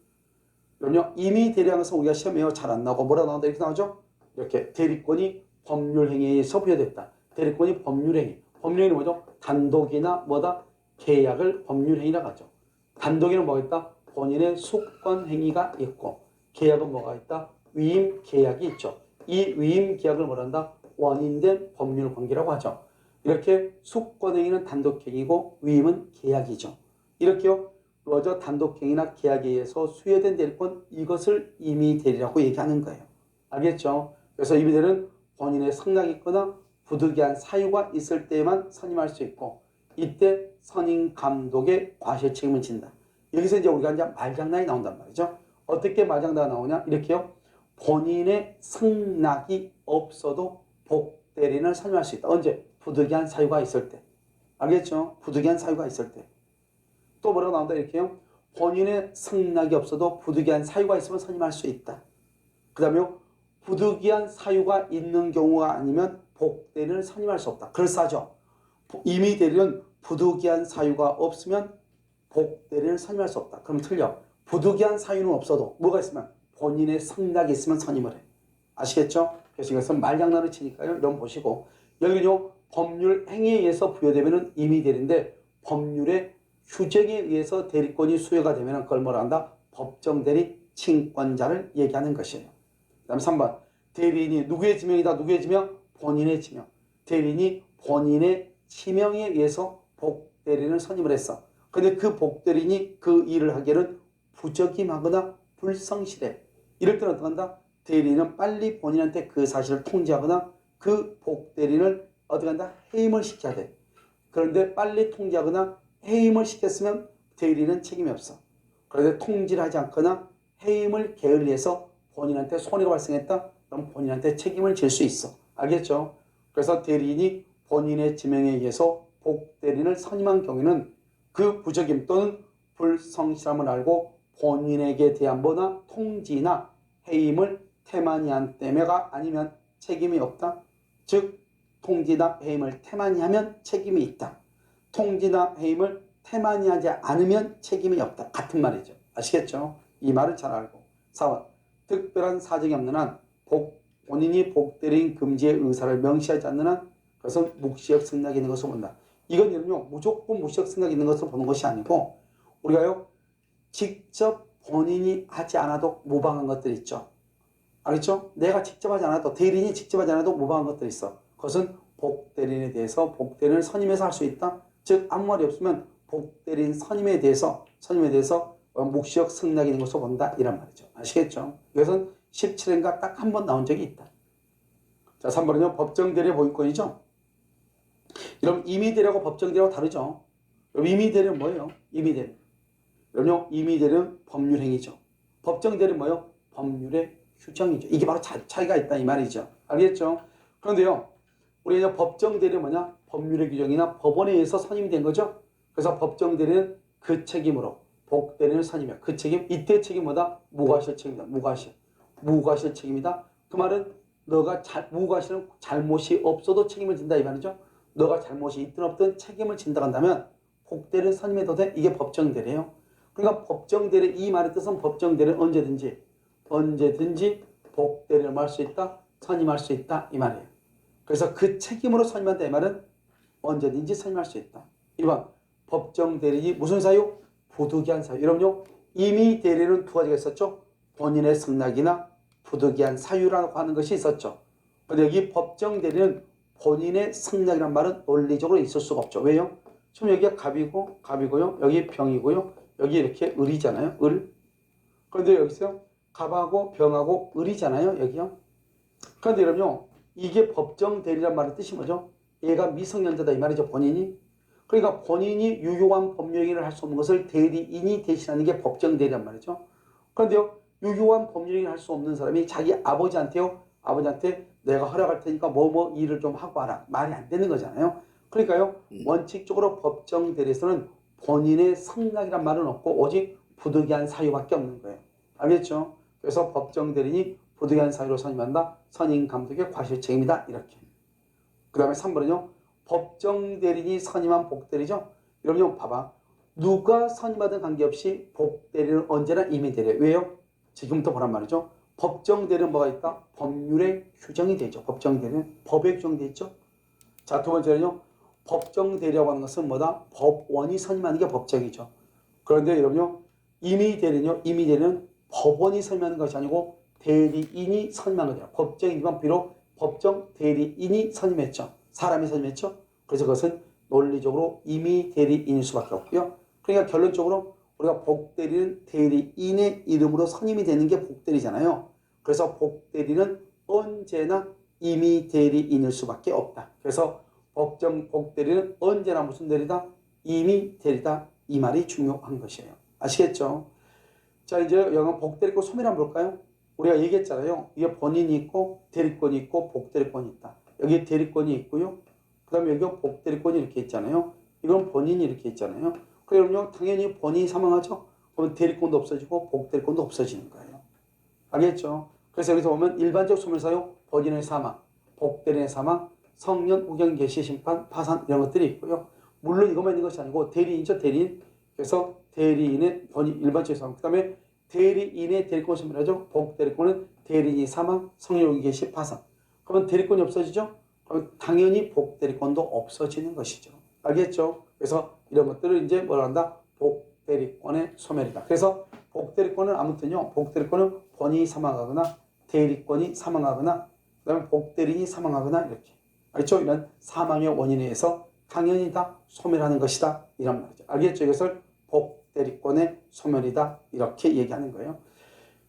그럼요. 임의 대리라는 것은 우리가 시험에 잘 안 나오고 뭐라 나온다 이렇게 나오죠. 이렇게 대리권이 법률행위에 의해서 부여됐다. 대리권이 법률행위. 법률행위는 뭐죠? 단독이나 뭐다? 계약을 법률행위라고 하죠. 단독에는 뭐가 있다? 본인의 수권행위가 있고 계약은 뭐가 있다? 위임계약이 있죠. 이 위임계약을 뭐라 한다? 원인된 법률관계라고 하죠. 이렇게 수권행위는 단독행위고 위임은 계약이죠. 이렇게요. 먼저 단독행위나 계약에 의해서 수여된 대리권 이것을 임의대리라고 얘기하는 거예요. 알겠죠? 그래서 임의대리는 본인의 성락이 있거나 부득이한 사유가 있을 때만 선임할 수 있고 이때 선임 감독의 과실 책임을 진다. 여기서 이제 우리가 이제 말장난이 나온단 말이죠. 어떻게 말장난이 나오냐? 이렇게요. 본인의 승낙이 없어도 복대리인을 선임할 수 있다. 언제? 부득이한 사유가 있을 때. 알겠죠? 부득이한 사유가 있을 때. 또 뭐라고 나온다? 이렇게요. 본인의 승낙이 없어도 부득이한 사유가 있으면 선임할 수 있다. 그 다음에 부득이한 사유가 있는 경우가 아니면 복대리인을 선임할 수 없다. 그럴싸하죠? 임의 대리는 부득이한 사유가 없으면 복대리인을 선임할 수 없다. 그럼 틀려. 부득이한 사유는 없어도 뭐가 있으면 본인의 승낙이 있으면 선임을 해. 아시겠죠? 그래서 이것은 말장난을 치니까요. 이런 보시고 여기는요. 법률 행위에 의해서 부여되면 임의 대리인데 법률의 규정에 의해서 대리권이 수여가 되면 그걸 뭐라 한다? 법정 대리 친권자를 얘기하는 것이에요. 그 다음에 3번 대리인이 누구의 지명이다? 누구의 지명? 본인의 지명. 대리인이 본인의 지명에 의해서 복대리인을 선임을 했어. 근데 그 복대리인이 그 일을 하기에는 부적임하거나 불성실해. 이럴 때는 어떻게 한다? 대리인은 빨리 본인한테 그 사실을 통지하거나 그 복대리인을 어떻게 한다? 해임을 시켜야 돼. 그런데 빨리 통지하거나 해임을 시켰으면 대리인은 책임이 없어. 그런데 통지를 하지 않거나 해임을 게을리해서 본인한테 손해가 발생했다? 그럼 본인한테 책임을 질 수 있어. 알겠죠? 그래서 대리인이 본인의 지명에 의해서 복대리인을 선임한 경우에는 그 부적임 또는 불성실함을 알고 본인에게 대한 뭐나 통지나 해임을 태만히 한 때가 아니면 책임이 없다. 즉 통지나 해임을 태만히 하면 책임이 있다. 통지나 해임을 태만히 하지 않으면 책임이 없다. 같은 말이죠. 아시겠죠? 이 말을 잘 알고. 4번 특별한 사정이 없는 한 본인이 복대리인 금지의 의사를 명시하지 않는 한 그것은 묵시적 승낙이 있는 것으로 본다. 이건요 무조건 묵시적 승낙이 있는 것으로 보는 것이 아니고 우리가요 직접 본인이 하지 않아도 모방한 것들이 있죠. 알겠죠? 내가 직접 하지 않아도 대리인이 직접 하지 않아도 모방한 것들이 있어. 그것은 복대리인에 대해서 복대리인을 선임해서 할 수 있다. 즉 아무 말이 없으면 복대리인 선임에 대해서 묵시적 승낙이 있는 것으로 본다 이란 말이죠. 아시겠죠? 이것은 17회인가 딱 한 번 나온 적이 있다. 자 3번은요 법정대리의 보유권이죠. 그럼 임의대리하고 법정대리하고 다르죠. 그럼 임의대리는 뭐예요? 임의대리. 그럼요 임의대리는 법률행위죠. 법정대리는 뭐예요? 법률의 규정이죠. 이게 바로 차이가 있다 이 말이죠. 알겠죠? 그런데요 우리 이제 법정대리는 뭐냐? 법률의 규정이나 법원에 의해서 선임이 된 거죠. 그래서 법정대리는 그 책임으로 복대리인을 선임해. 그 책임, 이때 책임 뭐다? 무과실 책임이다. 무과실 책임이다. 그 말은 너가 무과실은 잘못이 없어도 책임을 진다 이 말이죠. 너가 잘못이 있든 없든 책임을 진다 한다면 복대리를 선임해도 돼? 이게 법정대리예요. 그러니까 법정대리 이 말의 뜻은 법정대리는 언제든지 복대리를 할 수 있다, 선임할 수 있다 이 말이에요. 그래서 그 책임으로 선임한다 이 말은 언제든지 선임할 수 있다. 1번 법정대리인이 무슨 사유? 부득이한 사유. 여러분요 임의대리는 두 가지가 있었죠. 본인의 승낙이나 부득이한 사유라고 하는 것이 있었죠. 그런데 여기 법정대리는 본인의 승낙이란 말은 논리적으로 있을 수가 없죠. 왜요? 지금 여기가 갑이고요. 여기 병이고요. 여기 이렇게 을이잖아요. 을. 그런데 여기서 갑하고 병하고 을이잖아요. 여기요. 그런데 여러분요 이게 법정대리란 말의 뜻이 뭐죠? 얘가 미성년자다 이 말이죠. 본인이. 그러니까 본인이 유효한 법률행위를 할 수 없는 것을 대리인이 대신하는 게 법정대리란 말이죠. 그런데요 유효한 법률행위를 할 수 없는 사람이 자기 아버지한테 내가 허락할 테니까 뭐뭐 일을 좀 하고 와라. 말이 안 되는 거잖아요. 그러니까요 원칙적으로 법정대리에서는 본인의 승낙이란 말은 없고 오직 부득이한 사유밖에 없는 거예요. 알겠죠? 그래서 법정대리인이 부득이한 사유로 선임한다. 선임 감독의 과실책임이다. 이렇게. 그 다음에 3번은요. 법정대리인이 선임한 복대리죠. 여러분 봐봐. 누가 선임하든 관계없이 복대리는 언제나 임의대리예요. 왜요? 지금부터 보란 말이죠. 법정대리는 뭐가 있다? 법률의 규정이 되죠. 법정대리는 법에 규정되어 있죠. 자, 두 번째는요. 법정대리라고 하는 것은 뭐다? 법원이 선임하는 게 법정이죠. 그런데 여러분요. 임의대리는 법원이 선임하는 것이 아니고 대리인이 선임하는 거죠. 법정이지만 비록 법정 대리인이 선임했죠. 사람이 선임했죠. 그래서 그것은 논리적으로 임의대리인일 수밖에 없고요. 그러니까 결론적으로 우리가 복대리는 대리인의 이름으로 선임이 되는 게 복대리잖아요. 그래서 복대리는 언제나 임의대리인일 수밖에 없다. 그래서 복대리는 언제나 무슨 대리다? 임의대리다. 이 말이 중요한 것이에요. 아시겠죠? 자 이제 영어 복대리권 소멸 한번 볼까요? 우리가 얘기했잖아요. 이게 본인이 있고 대리권이 있고 복대리권이 있다. 여기 대리권이 있고요. 그 다음에 여기 복대리권이 이렇게 있잖아요. 이건 본인이 이렇게 있잖아요. 그러면요 당연히 본인이 사망하죠. 그러면 대리권도 없어지고 복대리권도 없어지는 거예요. 알겠죠? 그래서 여기서 보면 일반적 소멸사유 본인의 사망, 복대리인의 사망, 성년, 우경, 개시, 심판, 파산 이런 것들이 있고요. 물론 이것만 있는 것이 아니고 대리인이죠. 대리인. 그래서 대리인의 본인 일반적 사망. 그 다음에 대리인의 대리권 소멸하죠. 복대리권은 대리인이 사망, 성년, 우경, 개시, 파산. 그러면 대리권이 없어지죠. 그럼 당연히 복대리권도 없어지는 것이죠. 알겠죠? 그래서 이런 것들을 이제 뭐라 한다? 복대리권의 소멸이다. 그래서 복대리권은 아무튼요. 복대리권은 본인이 사망하거나 대리권이 사망하거나 그 다음에 복대리인이 사망하거나 이렇게. 알겠죠? 이런 사망의 원인에 의해서 당연히 다 소멸하는 것이다. 이런 말이죠. 알겠죠? 이것을 복대리권의 소멸이다. 이렇게 얘기하는 거예요.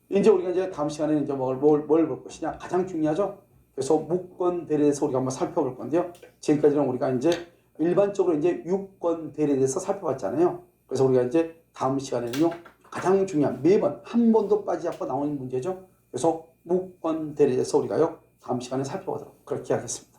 이제 우리가 이제 다음 시간에 이제 뭘 볼 것이냐. 가장 중요하죠? 그래서 무권 대리에 대해서 우리가 한번 살펴볼 건데요. 지금까지는 우리가 이제 일반적으로 이제 유권 대리에 대해서 살펴봤잖아요. 그래서 우리가 이제 다음 시간에는요. 가장 중요한 매번 한 번도 빠지지 않고 나오는 문제죠. 그래서 무권 대리에 대해서 우리가요. 다음 시간에 살펴보도록 그렇게 하겠습니다.